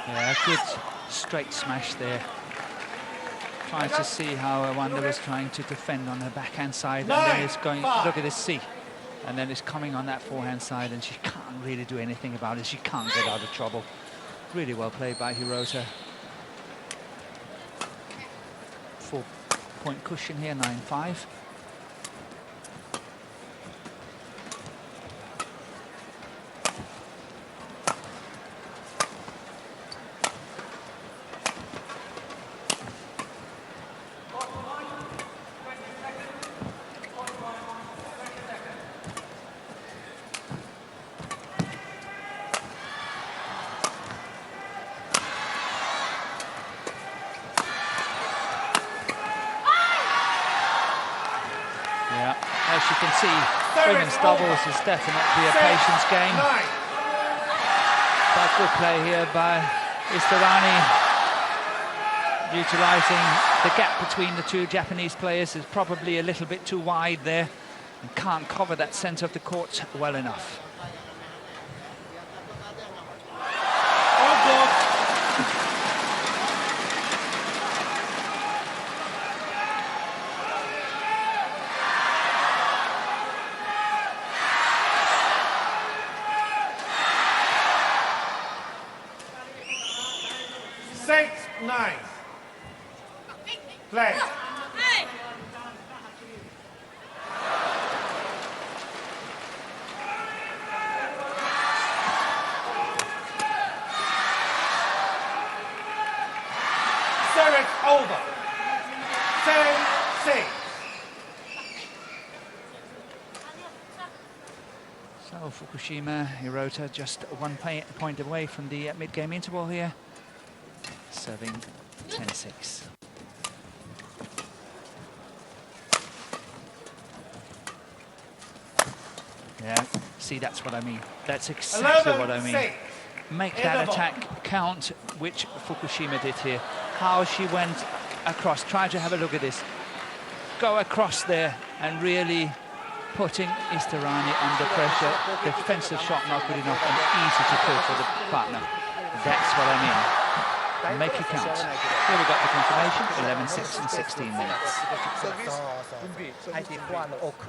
Yeah, good straight smash there. Trying to see how Wanda was trying to defend on her backhand side, and then it's going, look at this C, and then it's coming on that forehand side, and she can't really do anything about it. She can't get out of trouble. Really well played by Hirota. 4-point cushion here, 9-5. As you can see, women's doubles is definitely a patience game. But good play here by Istarani. Utilising the gap between the two Japanese players is probably a little bit too wide there and can't cover that centre of the court well enough. Play. Service over. 10-6. So Fukushima, Hirota just 1 point away from the mid-game interval here, serving 10-6. Yeah, see, that's what I mean. That's exactly what I mean. Make that attack count, which Fukushima did here. How she went across. Try to have a look at this. Go across there and really putting Istarani under pressure. Defensive shot not good enough and easy to pull for the partner. That's what I mean. Make it count. Here we got the confirmation, 11-6 and 16 minutes. 相手フォアの奥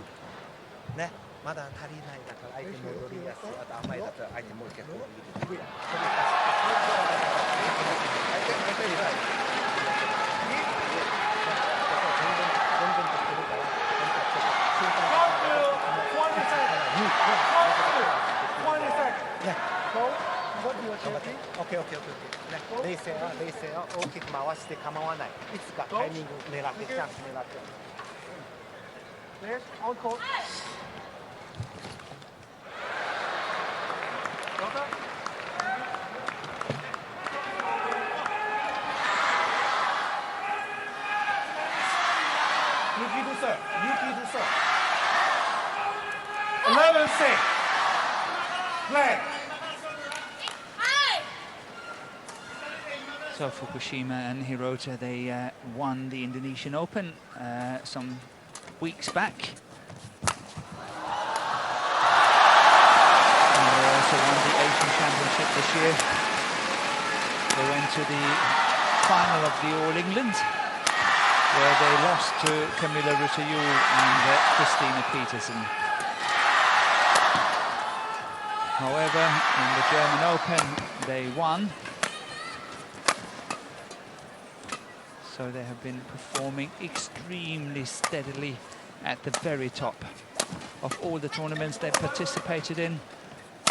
ね、まだ足りないだから相手戻りやすい。あと甘いだったら相手もう一回こう入れて。オッケーオッケーオッケー。冷静は大きく回して構わない。いつかタイミング狙ってチャンス狙って。Yuki do serve. Yuki do serve. 11-6. Play. So Fukushima and Hirota, they won the Indonesian Open some weeks back. And they also won the Asian Championship this year. They went to the final of the All England, where they lost to Camilla Rutayul and Christina Peterson. However, in the German Open, they won. So they have been performing extremely steadily at the very top of all the tournaments they participated in,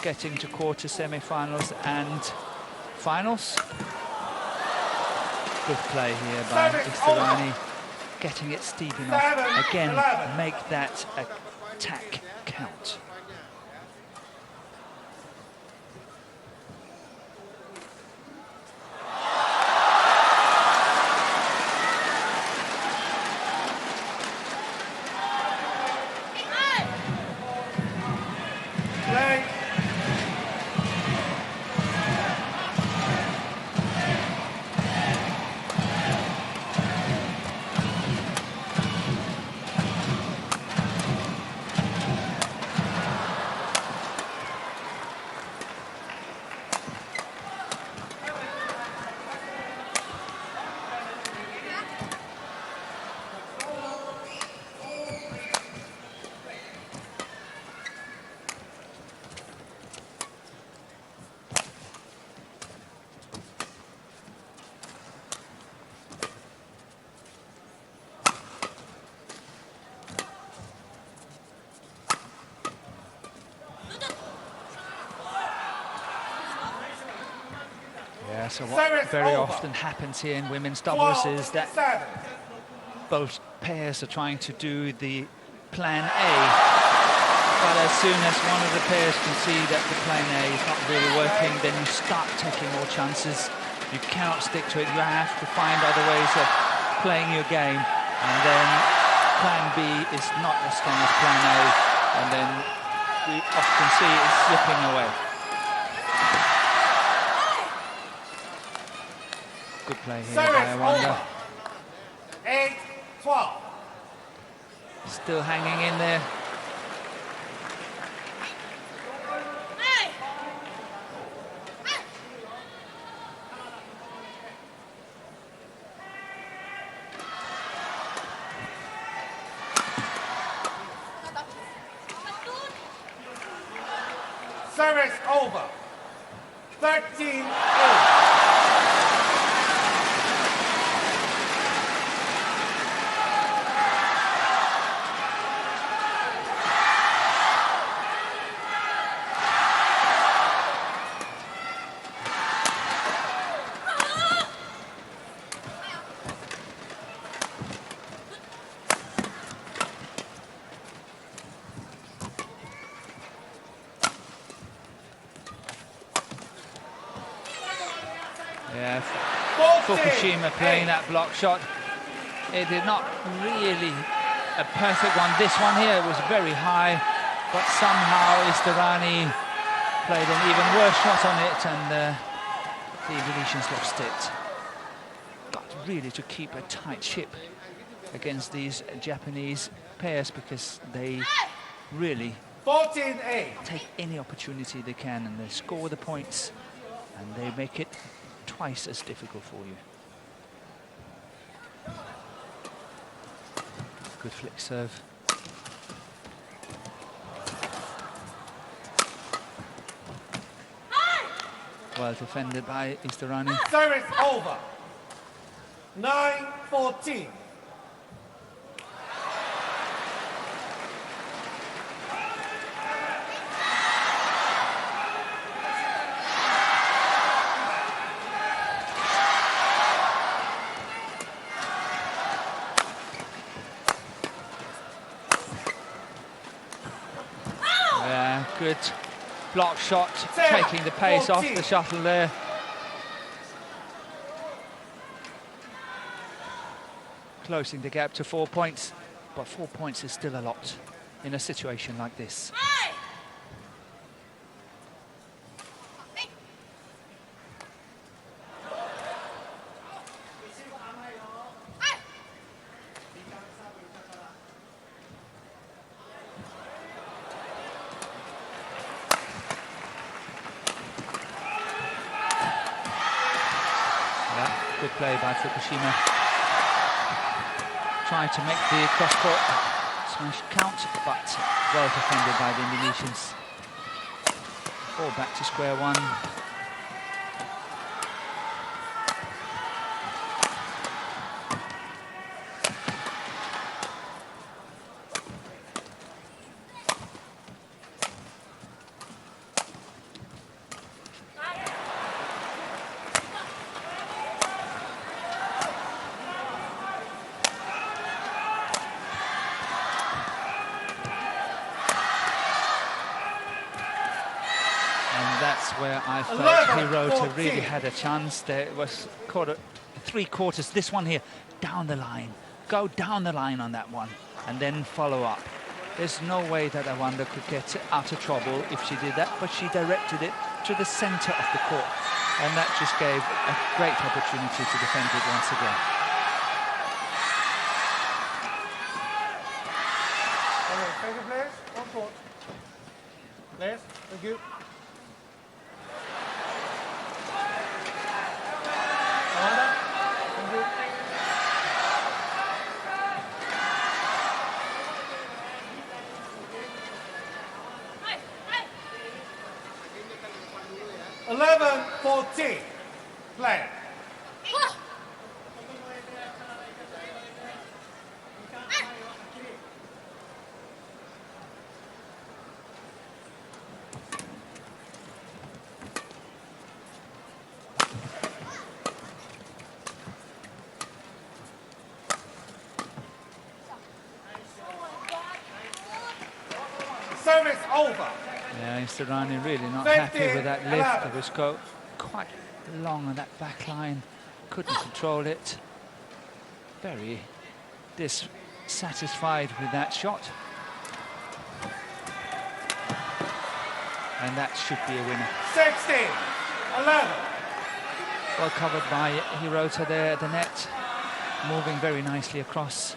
getting to quarter, semi-finals and finals. Good play here by Istarani, getting it steep enough. Again, make that attack count. So what very often happens here in women's doubles is that both pairs are trying to do the plan A, but as soon as one of the pairs can see that the plan A is not really working, then you start taking more chances. You cannot stick to it. You have to find other ways of playing your game, and then plan B is not as strong as plan A, and then we often see it slipping away. Good play here by Wanda. 8-12. Still hanging in there. Service over. 13-8. Yeah, Fukushima playing that block shot. It did not really a perfect one. This one here was very high, but somehow Istarani played an even worse shot on it, and the Indonesians lost it. Got really to keep a tight ship against these Japanese pairs, because they really 14-8. take any opportunity they can, and they score the points, and they make it twice as difficult for you. Good flick serve. Well defended by Istarani. Service over. 9-14. Yeah, good block shot, taking the pace off the shuttle there. Closing the gap to 4 points, but 4 points is still a lot in a situation like this. Yeah, good play by Fukushima. Tried to make the cross-court smash count, but well defended by the Indonesians. All back to square one. Where I felt Hirota really had a chance. There was three quarters. This one here, down the line. Go down the line on that one and then follow up. There's no way that Awanda could get out of trouble if she did that, but she directed it to the center of the court, and that just gave a great opportunity to defend it once again. Okay, thank you, players. On court. Players, thank you. 11-14. Play. Service over. Yeah, Istarani really not happy with that lift. It was quite long on that back line. Couldn't control it. Very dissatisfied with that shot. And that should be a winner. 16-11. Well covered by Hirota there at the net. Moving very nicely across.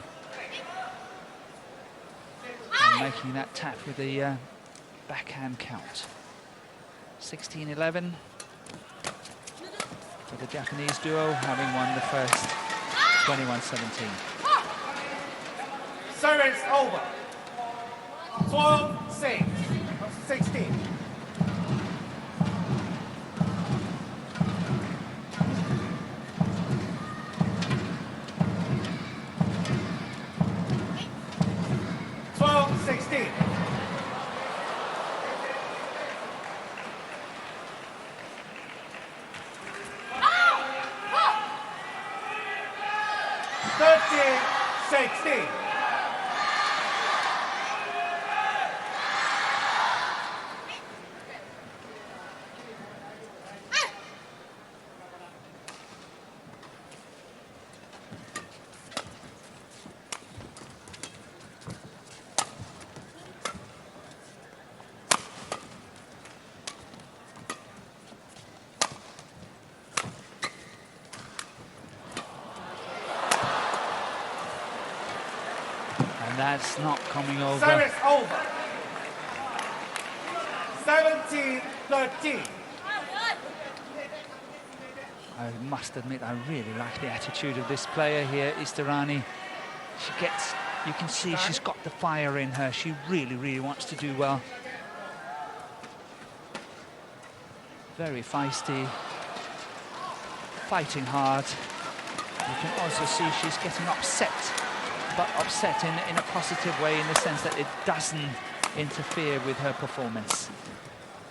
And making that tap with the backhand count. 16-11 for the Japanese duo, having won the first 21-17. Service over. 12-6. 16. That's not coming over. Service over. 17-13. I must admit, I really like the attitude of this player here, Istarani. She gets, you can see she's got the fire in her. She really, really wants to do well. Very feisty, fighting hard. You can also see she's getting upset, but upset in a positive way, in the sense that it doesn't interfere with her performance.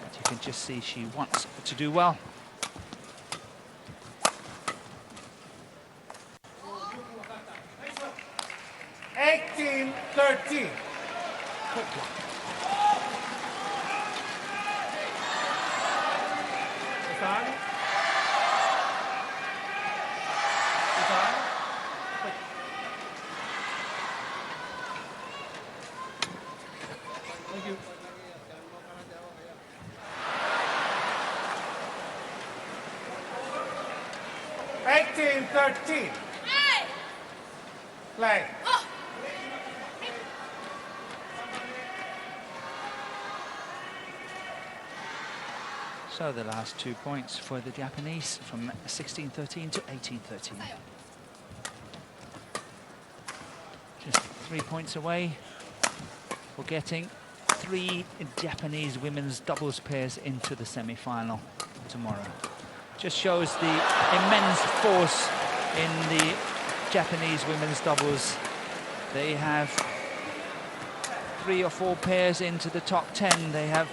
But you can just see she wants to do well. Thank you. Eighteen, 13. Play. So the last 2 points for the Japanese, from 16-13 to 18-13. Just 3 points away for getting 3 Japanese women's doubles pairs into the semi-final tomorrow. Just shows the immense force in the Japanese women's doubles. They have 3 or 4 pairs into the top 10. They have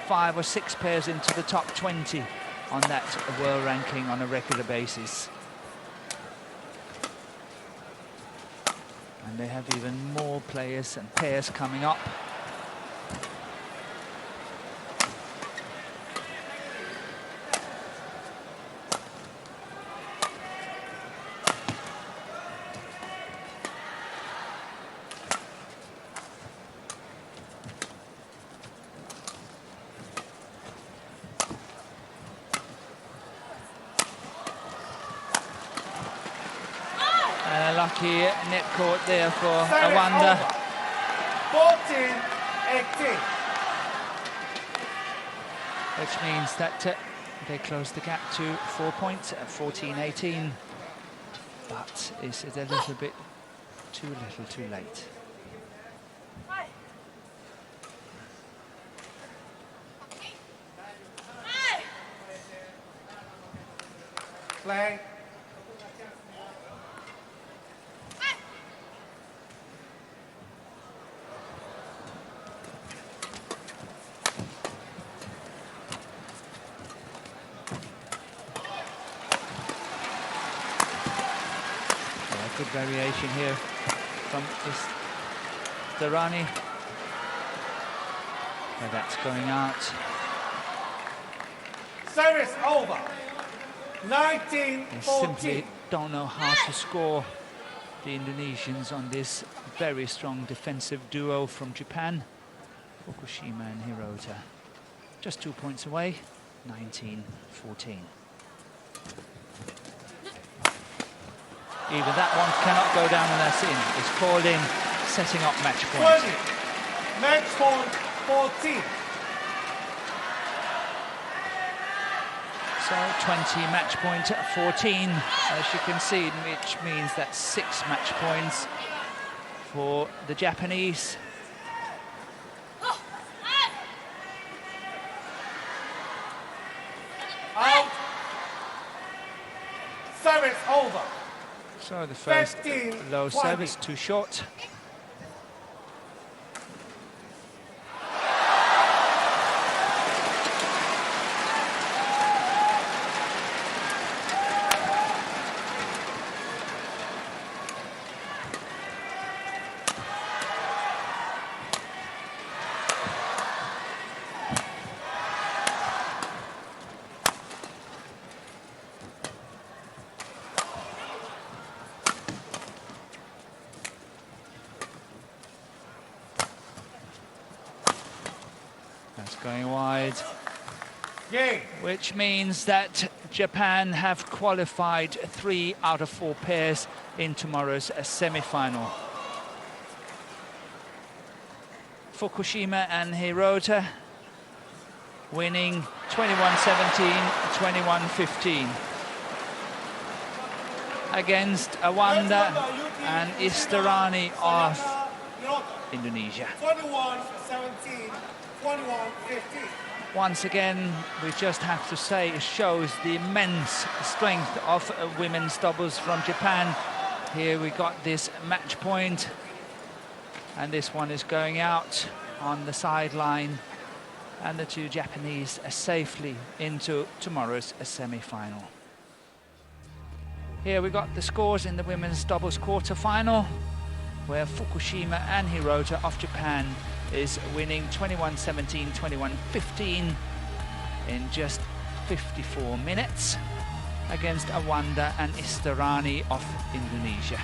5 or 6 pairs into the top 20 on that world ranking on a regular basis. And they have even more players and pairs coming up. Lucky net court there for Awanda. 14-18. Which means that they close the gap to 4 points at 14-18. But is it a little bit too little too late? Play. Good variation here from Istarani. And that's going out. Service over. They 19-14. simply don't know how to score, the Indonesians, on this very strong defensive duo from Japan, Fukushima and Hirota. Just 2 points away, 19-14. Even that one cannot go down, and that's in. It's called in, setting up match point. 20. Match point 14. So 20 match point at 14, as you can see, which means that's 6 match points for the Japanese. Out. Service over. So the first 15, low 20. service, too short. Going wide, Game. which means that Japan have qualified 3 out of 4 pairs in tomorrow's semi-final. Fukushima and Hirota winning 21-17, 21-15 against Awanda and Istarani of Indonesia. 21-17, 21-15. Once again, we just have to say it shows the immense strength of women's doubles from Japan. Here we got this match point, and this one is going out on the sideline, and the two Japanese are safely into tomorrow's semi-final. Here we got the scores in the women's doubles quarter-final, where Fukushima and Hirota of Japan is winning 21-17, 21-15 in just 54 minutes against Awanda and Istarani of Indonesia.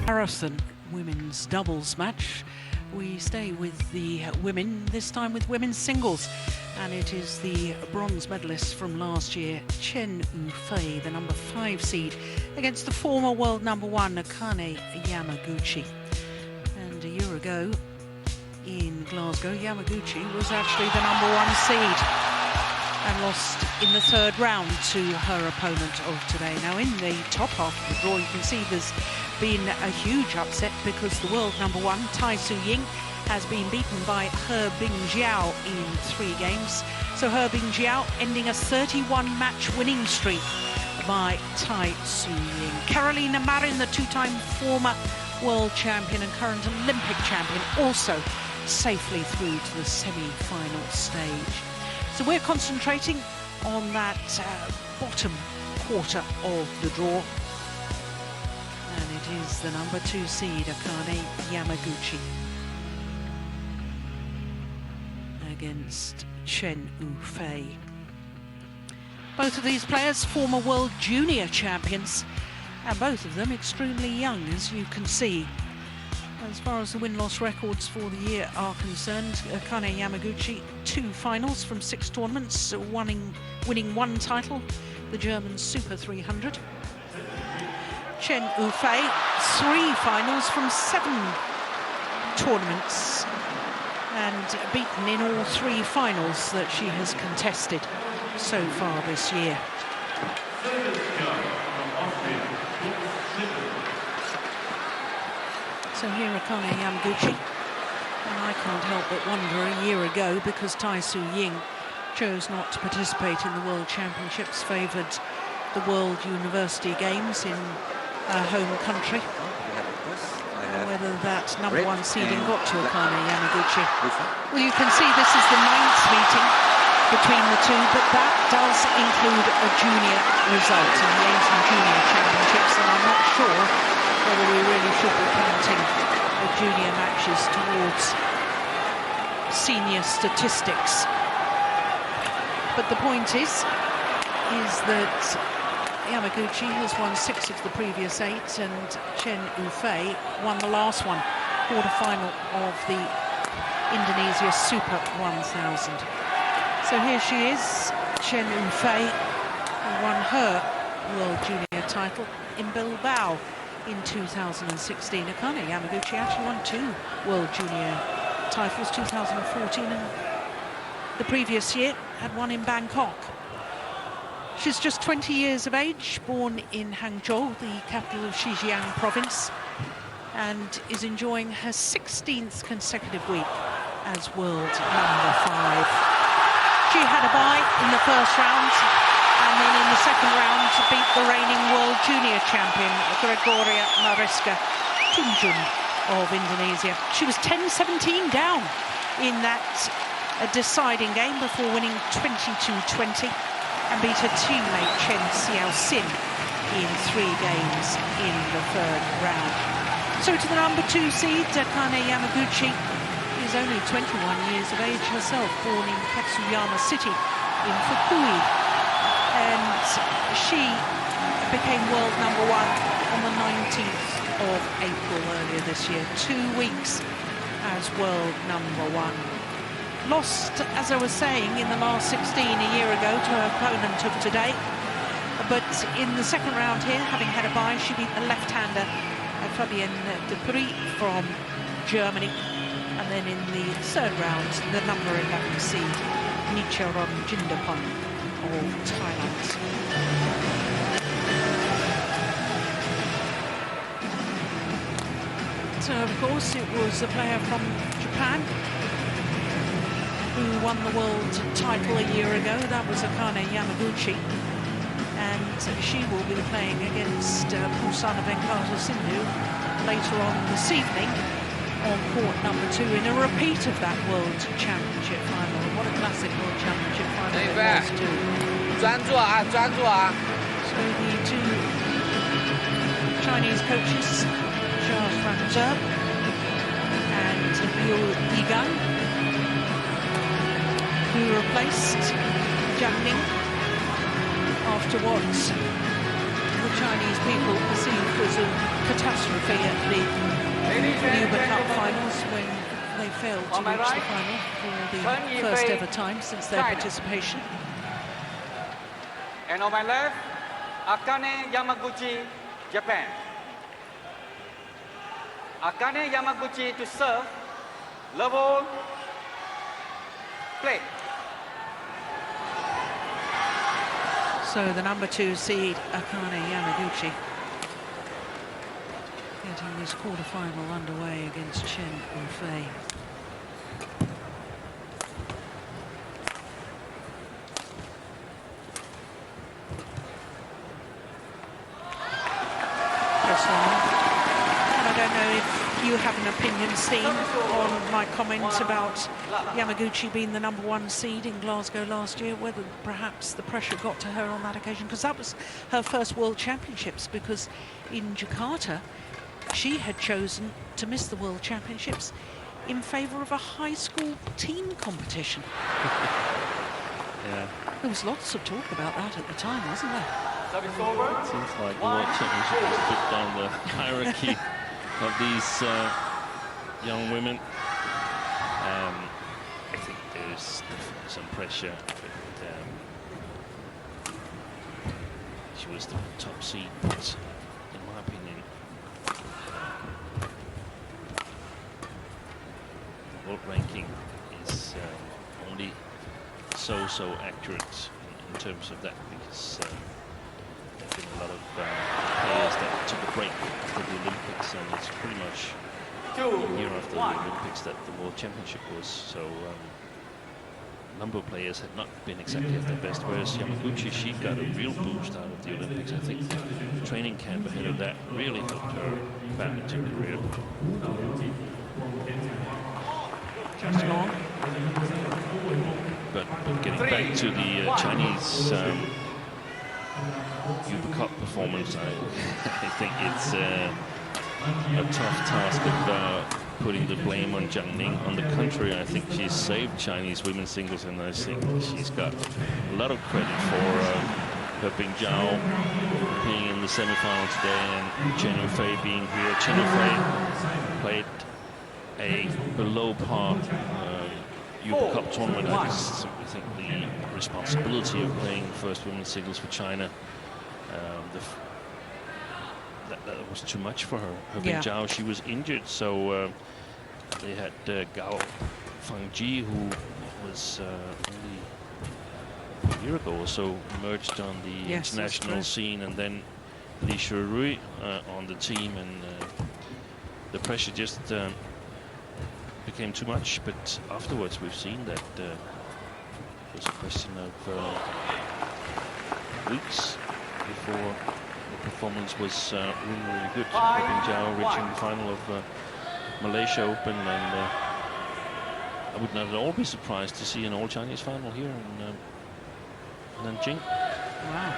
Marathon women's doubles match. We stay with the women, this time with women's singles, and it is the bronze medalist from last year, Chen Yufei, the number 5 seed, against the former world number 1, Akane Yamaguchi. And a year ago in Glasgow, Yamaguchi was actually the number 1 seed and lost in the 3rd round to her opponent of today. Now in the top half of the draw, you can see there's been a huge upset because the world number 1, Tai Tzu Ying, has been beaten by He Bingjiao in 3 games. So He Bingjiao ending a 31-match winning streak by Tai Tzu Ying. Carolina Marin, the 2-time former world champion and current Olympic champion, also safely through to the semi-final stage. So we're concentrating on that bottom quarter of the draw. And it is the number 2 seed, Akane Yamaguchi, against Chen Yufei. Both of these players former World Junior champions, and both of them extremely young, as you can see. As far as the win-loss records for the year are concerned, Akane Yamaguchi, 2 finals from 6 tournaments, winning 1 title, the German Super 300. Chen Yufei, 3 finals from 7 tournaments, and beaten in all 3 finals that she has contested so far this year. So here Akane Yamaguchi, and I can't help but wonder a year ago, because Tai Tzu Ying chose not to participate in the World Championships, favoured the World University Games in her home country, whether that number 1 seeding got to Akane Yamaguchi. Well, you can see this is the 9th meeting between the two, but that does include a junior result in the Asian Junior Championships, and I'm not sure whether we really should be counting the junior matches towards senior statistics. But the point is that Yamaguchi has won 6 of the previous 8, and Chen Yufei won the last one, quarter-final of the Indonesia Super 1000. So here she is, Chen Yufei, who won her World Junior title in Bilbao in 2016. Akane Yamaguchi actually won 2 World Junior titles, 2014, and the previous year had one in Bangkok. She's just 20 years of age, born in Hangzhou, the capital of Xinjiang province, and is enjoying her 16th consecutive week as world number 5. She had a bye in the first round, and then in the second round to beat the reigning World Junior champion, Gregoria Mariska Tunjung of Indonesia. She was 10-17 down in that deciding game before winning 22-20, and beat her teammate Chen Xiaoxin in 3 games in the 3rd round. So to the number 2 seed, Akane Yamaguchi is only 21 years of age herself, born in Katsuyama City in Fukui, and she became world number 1 on the 19th of April earlier this year, 2 weeks as world number 1. Lost, as I was saying, in the last 16 a year ago to her opponent of today, but in the second round here, having had a bye, she beat the left-hander Fabienne Dupree from Germany, and then in the 3rd round, the number 11 seed Nicharon Jindapon of Thailand. So, of course, it was a player from Japan who won the world title a year ago. That was Akane Yamaguchi, and she will be playing against Pusana Venkata Sindhu later on this evening on court number 2 in a repeat of that World Championship final. What a classic World Championship final it was too. So the 2 Chinese coaches, Xia Franzhe and Liu Yigang, who replaced Jiang Ning after what the Chinese people perceived as a catastrophe at the Uber Cup finals, when they failed to reach the final for the first ever time since their participation. And on my left, Akane Yamaguchi, Japan. Akane Yamaguchi to serve, level, play. So the number 2 seed, Akane Yamaguchi, getting this quarter-final underway against Chen Yufei. And I don't know if you have an opinion, Steve, on my comment about Yamaguchi being the number 1 seed in Glasgow last year, whether perhaps the pressure got to her on that occasion, because that was her first World Championships, because in Jakarta she had chosen to miss the World Championships in favour of a high school team competition. Yeah. There was lots of talk about that at the time, wasn't there? Service over. It seems like the World Championship is a bit down the hierarchy of these young women. I think there's definitely some pressure, but she was the top seed, but in my opinion, the world ranking is only so accurate in terms of that, because there have been a lot of players that took a break after the Olympics, and it's pretty much a year after the Olympics that the World Championship was. So a number of players had not been exactly at their best, whereas Yamaguchi, she got a real boost out of the Olympics. I think the training camp ahead of that really helped her badminton career. Just long. But getting back to the Chinese Uber Cup performance, I think it's a tough task of putting the blame on Jiang Ning. On the contrary, I think she's saved Chinese women's singles, and I think she's got a lot of credit for her Bing Zhao being in the semi-final today, and Chen Yufei being here. Chen Yufei played a below par Uber Cup tournament. I just simply think the responsibility of playing first women's singles for China, that was too much for her. Her Bing Zhao, she was injured, so they had Gao Fangji, who was only a year ago or so emerged on the international scene, and then Li Shurui on the team, and the pressure just became too much. But afterwards, we've seen that it was a question of weeks before the performance was really good. Bing Zhao reaching the final of Malaysia Open, and I would not at all be surprised to see an all-Chinese final here in Nanjing. Wow.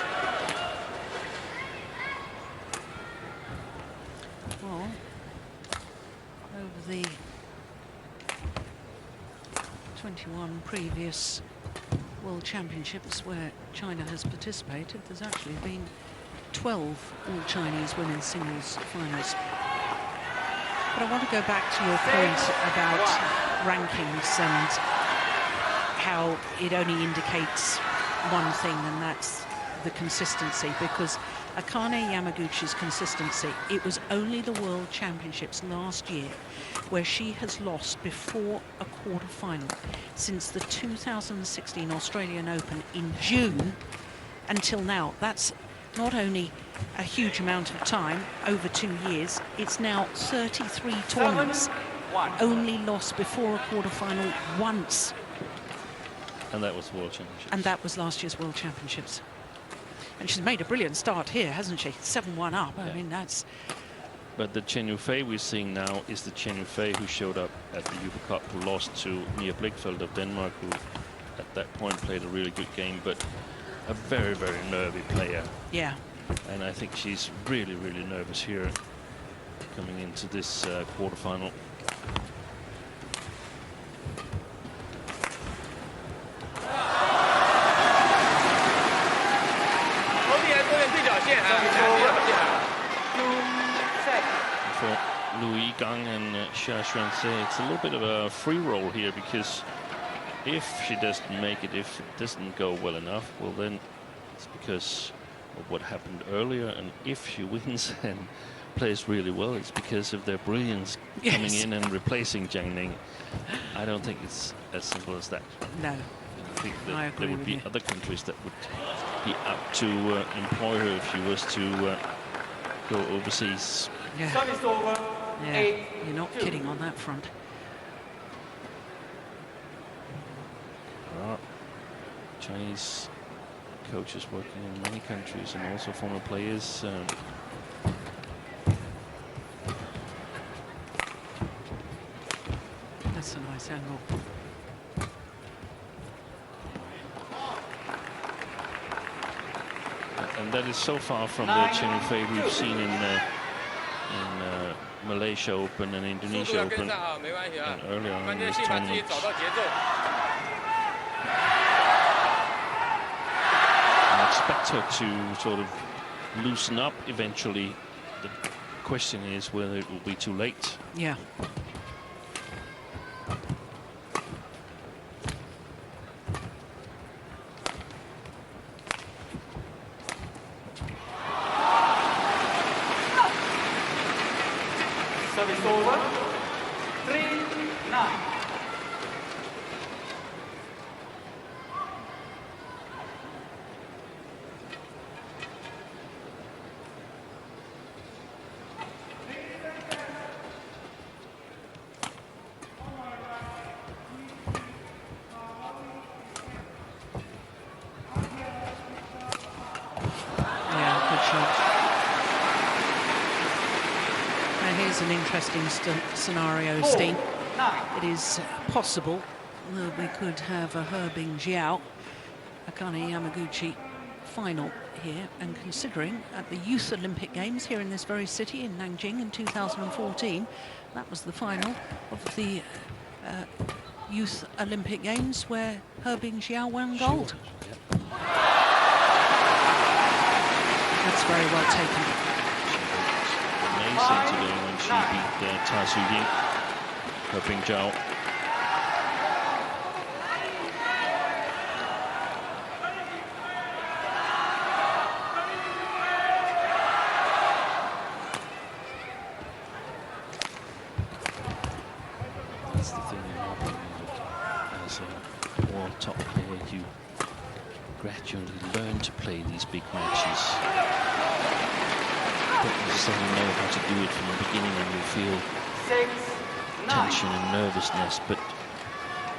Well, over the 21 previous World Championships where China has participated, there's actually been 12 all-Chinese women's singles finals. But I want to go back to your point about rankings and how it only indicates one thing, and that's the consistency, because Akane Yamaguchi's consistency, it was only the World Championships last year where she has lost before a quarter-final since the 2016 Australian Open in June until now. That's not only a huge amount of time, over 2 years, it's now 33 tournaments, only lost before a quarter-final once. And that was World Championships. And that was last year's World Championships. And she's made a brilliant start here, hasn't she? 7-1 up. Yeah. I mean, that's... But the Chen Yufei we're seeing now is the Chen Yufei who showed up at the Uber Cup, who lost to Mia Blichfeld of Denmark, who at that point played a really good game, but a very, very nervy player. Yeah. And I think she's really, really nervous here coming into this quarterfinal. For Louis Gang and Xia Xuanze, it's a little bit of a free roll here, because if she doesn't make it, if it doesn't go well enough, well then it's because of what happened earlier, and if she wins and plays really well, it's because of their brilliance coming in and replacing Jiang Ning. I don't think it's as simple as that. No. I think that there would be other countries that would be up to employ her if she was to go overseas. Yeah. Yeah, you're not kidding on that front. There are Chinese coaches working in many countries, and also former players. That's a nice angle. And that is so far from the Chen Yufei we've seen in Malaysia Open and Indonesia Open and earlier on in this tournament. I expect her to sort of loosen up eventually. The question is whether it will be too late. Yeah. Service over. 3-9. Here's an interesting scenario, Steen. It is possible that we could have a Herbing Jiao, Akane Yamaguchi final here, and considering at the Youth Olympic Games here in this very city in Nanjing in 2014, that was the final of the Youth Olympic Games where Herbing Jiao won gold. That's very well taken. Amazing today when she beat Ta Su Ying, Herbing Jiao. That's the thing as a world top player, you gradually learn to play these big matches. You don't necessarily know how to do it from the beginning, and you feel tension and nervousness, but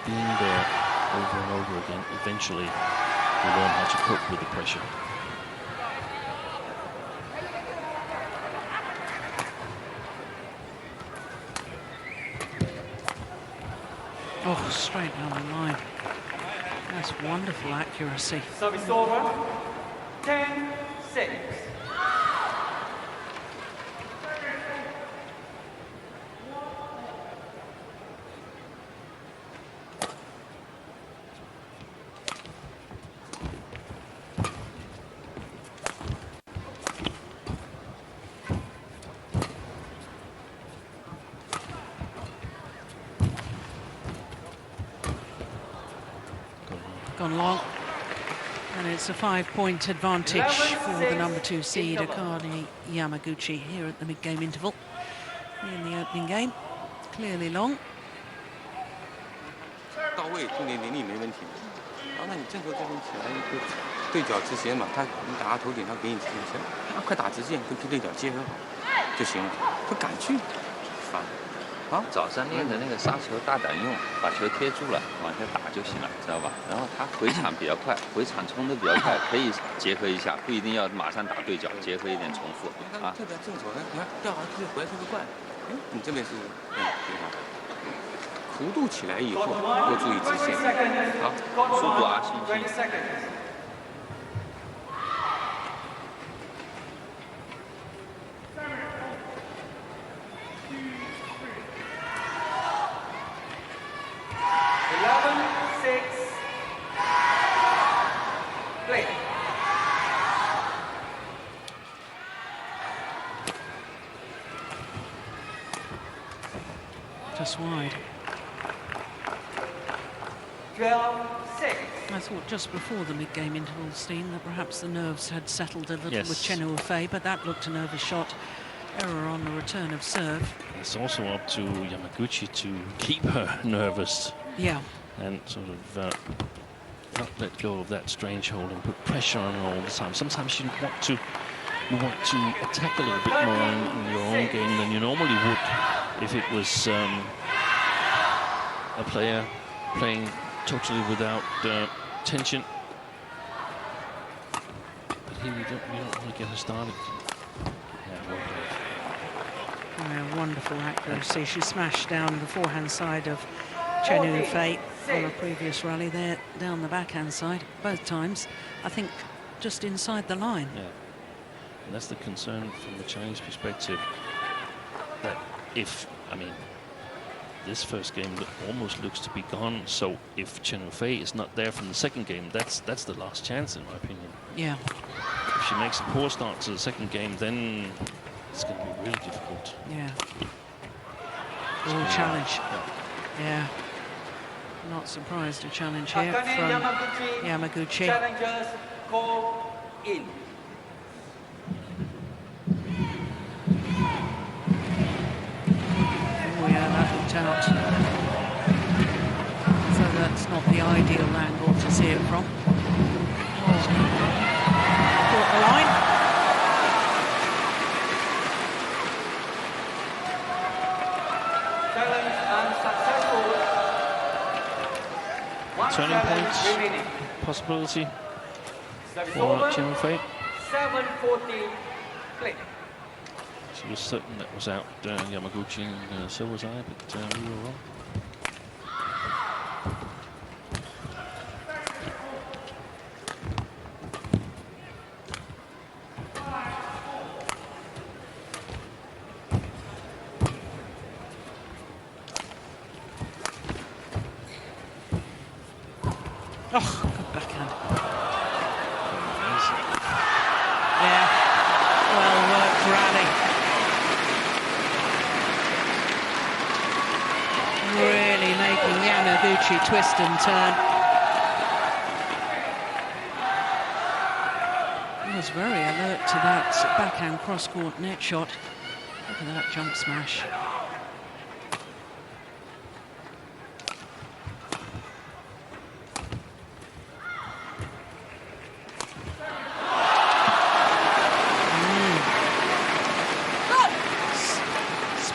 being there over and over again, eventually you learn how to cope with the pressure. Oh, straight down the line. That's wonderful accuracy. Service over. 10-6. Gone long, and it's a 5-point advantage for the number 2 seed Akane Yamaguchi here at the mid-game interval in the opening game. Clearly long. 到位，重点能力没问题。然后那你正手这边起来一个对角直线嘛，你打到头顶，他给你直线，快打直线，跟踢对角结合好就行了。不敢去，烦。 啊，早上练的那个杀球大胆用，把球贴住了，往下打就行了，知道吧？然后他回场比较快，回场冲的比较快，可以结合一下，不一定要马上打对角，结合一点重复啊。特别正手，你看掉完特别回来特别快。哎，你这边是对吧？弧度起来以后多注意直线，好，速度啊，信心。 Just wide. 12-6. I thought just before the mid-game interval, Steen, that perhaps the nerves had settled a little Yes. with Chen Yufei, but that looked a nervous shot. Error on the return of serve. It's also up to Yamaguchi to keep her nervous. Yeah. And sort of not let go of that strange hold and put pressure on her all the time. Sometimes you want to attack a little bit more in your own game than you normally would if it was a player playing totally without tension. But here you don't want to get her started. Yeah, well played. Yeah, wonderful accuracy. She smashed down the forehand side of Chen Yufei on a previous rally there, down the backhand side, both times. I think just inside the line. Yeah, and that's the concern from the Chinese perspective, that if, I mean, this first game almost looks to be gone. So if Chen Yufei is not there from the second game, that's the last chance, in my opinion. Yeah. If she makes a poor start to the second game, then it's going to be really difficult. Yeah. All challenge. Yeah. Not surprised a challenge here from Yamaguchi. Challengers call in. Oh yeah, that looked out. So that's not the ideal angle to see it from. Caught the line. Turning points possibility for Chen Yufei. 7:40 play. She was certain that was out Yamaguchi, and so was I, but we were wrong. Oh, good backhand. Yeah, well worked rally. Really making Yamaguchi twist and turn. He was very alert to that backhand cross-court net shot. Look at that jump smash.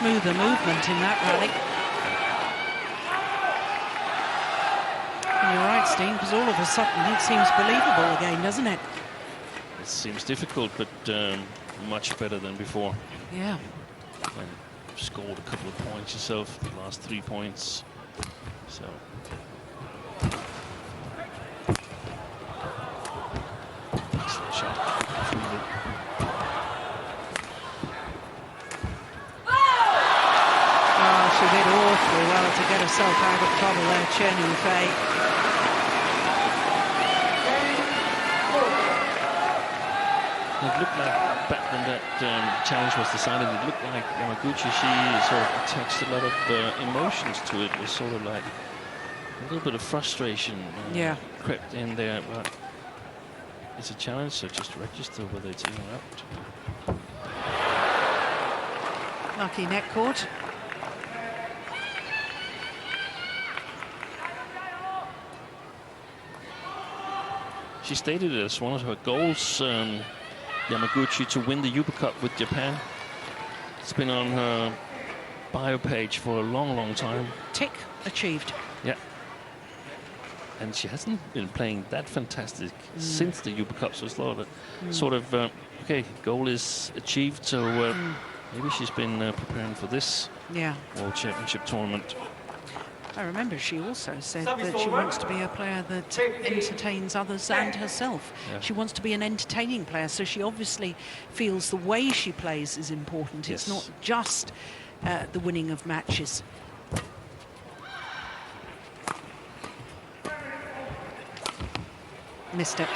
Smoother movement in that rally. And you're right, Steen, because all of a sudden it seems believable again, doesn't it? It seems difficult, but much better than before. Yeah. And scored a couple of points yourself, the last 3 points. So. Excellent shot. She did awfully well to get herself out of trouble there, Chen Yufei. It looked like back when that challenge was decided, it looked like Yamaguchi, she sort of attached a lot of emotions to it. It was sort of like a little bit of frustration crept in there, but it's a challenge, so just register whether it's in or out. Lucky net court. She stated it as one of her goals, Yamaguchi, to win the Uber Cup with Japan. It's been on her bio page for a long, long time. Tick achieved. Yeah. And she hasn't been playing that fantastic since the Uber Cup, so it's sort of, okay, goal is achieved, so maybe she's been preparing for this World Championship tournament. I remember she also said that she wants to be a player that entertains others and herself. Yeah. She wants to be an entertaining player, so she obviously feels the way she plays is important. Yes. It's not just the winning of matches. Missed it.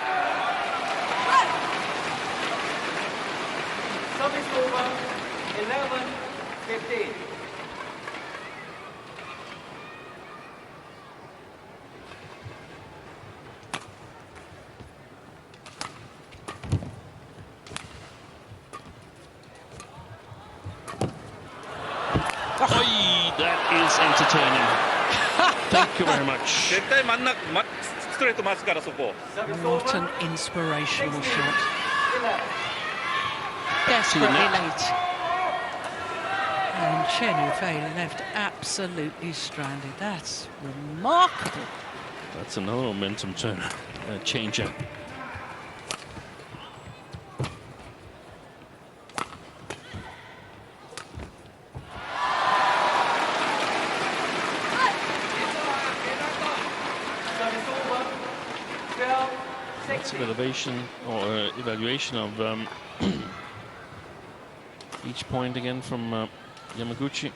Service over, 11:15. That is entertaining. Thank you very much. What an inspirational shot. Desperately late. And Chen Yufei left absolutely stranded. That's remarkable. That's another momentum changer. Lots of evaluation of each point again from Yamaguchi.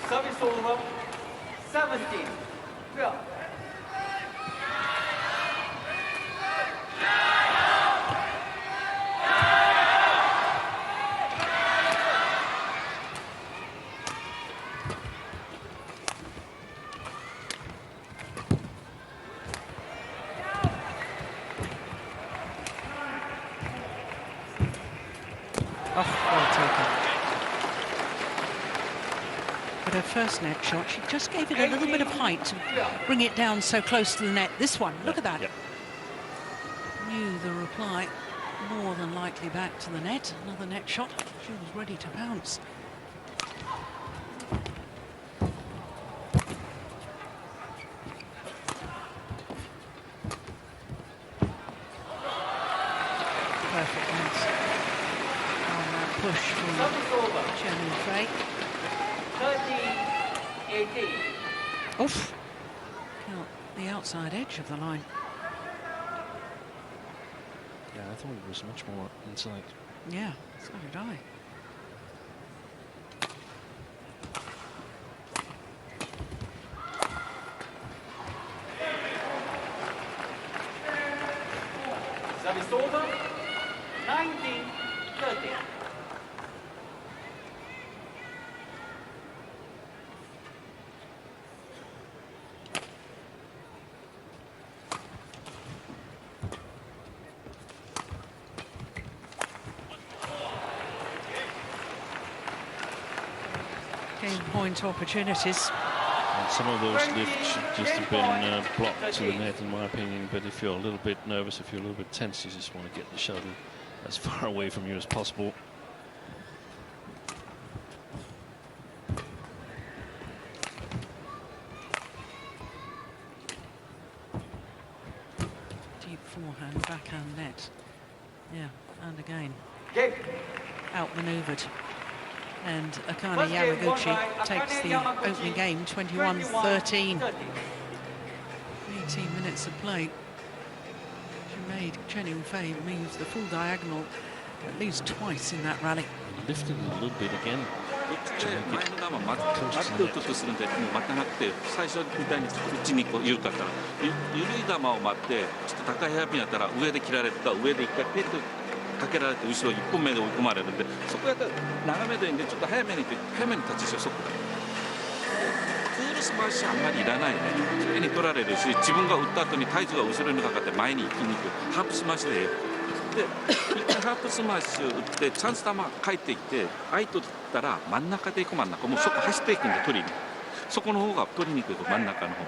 Service over. 17. Well. Well taken. But her first net shot, she just gave it a little bit of height to bring it down so close to the net. This one, look at that. Yep. Knew the reply, more than likely back to the net. Another net shot. She was ready to bounce. Perfect bounce. On that push from Chen Yufei. 13-18. Oof. Out the outside edge of the line. Yeah, I thought it was much more inside. Yeah, so did I. Service over. 19-13. Game point opportunities. And some of those lifts should just have been blocked to the net, in my opinion. But if you're a little bit nervous, if you're a little bit tense, you just want to get the shuttle as far away from you as possible. Deep forehand, backhand net. Yeah, and again. Game. Outmaneuvered. And Akane Yamaguchi takes the opening game 21-13. 18 minutes of play. She made Chen Yufei move the full diagonal at least twice in that rally. Lifted it a little bit again. 前の球を待って打とうとするんで、もう待たなくて、最初みたいに打ちにこう緩かったら、緩い球を待って、ちょっと高いヘアピンやったら上で切られるか、上で一回ペッとかけられて後ろ1本目で追い込まれるんで、そこやったら長めでいいんで、ちょっと早めにタッチしよう。そこクールスマッシュあんまりいらないね。綺麗に取られるし、自分が打った後に体重が後ろにかかって前に行きに行くハープスマッシュで。で一回ハープスマッシュ打ってチャンス球返ってきて相手取ったら真ん中で行く真ん中もうそこ走っていくんで取りにそこの方が取りにくい真ん中の方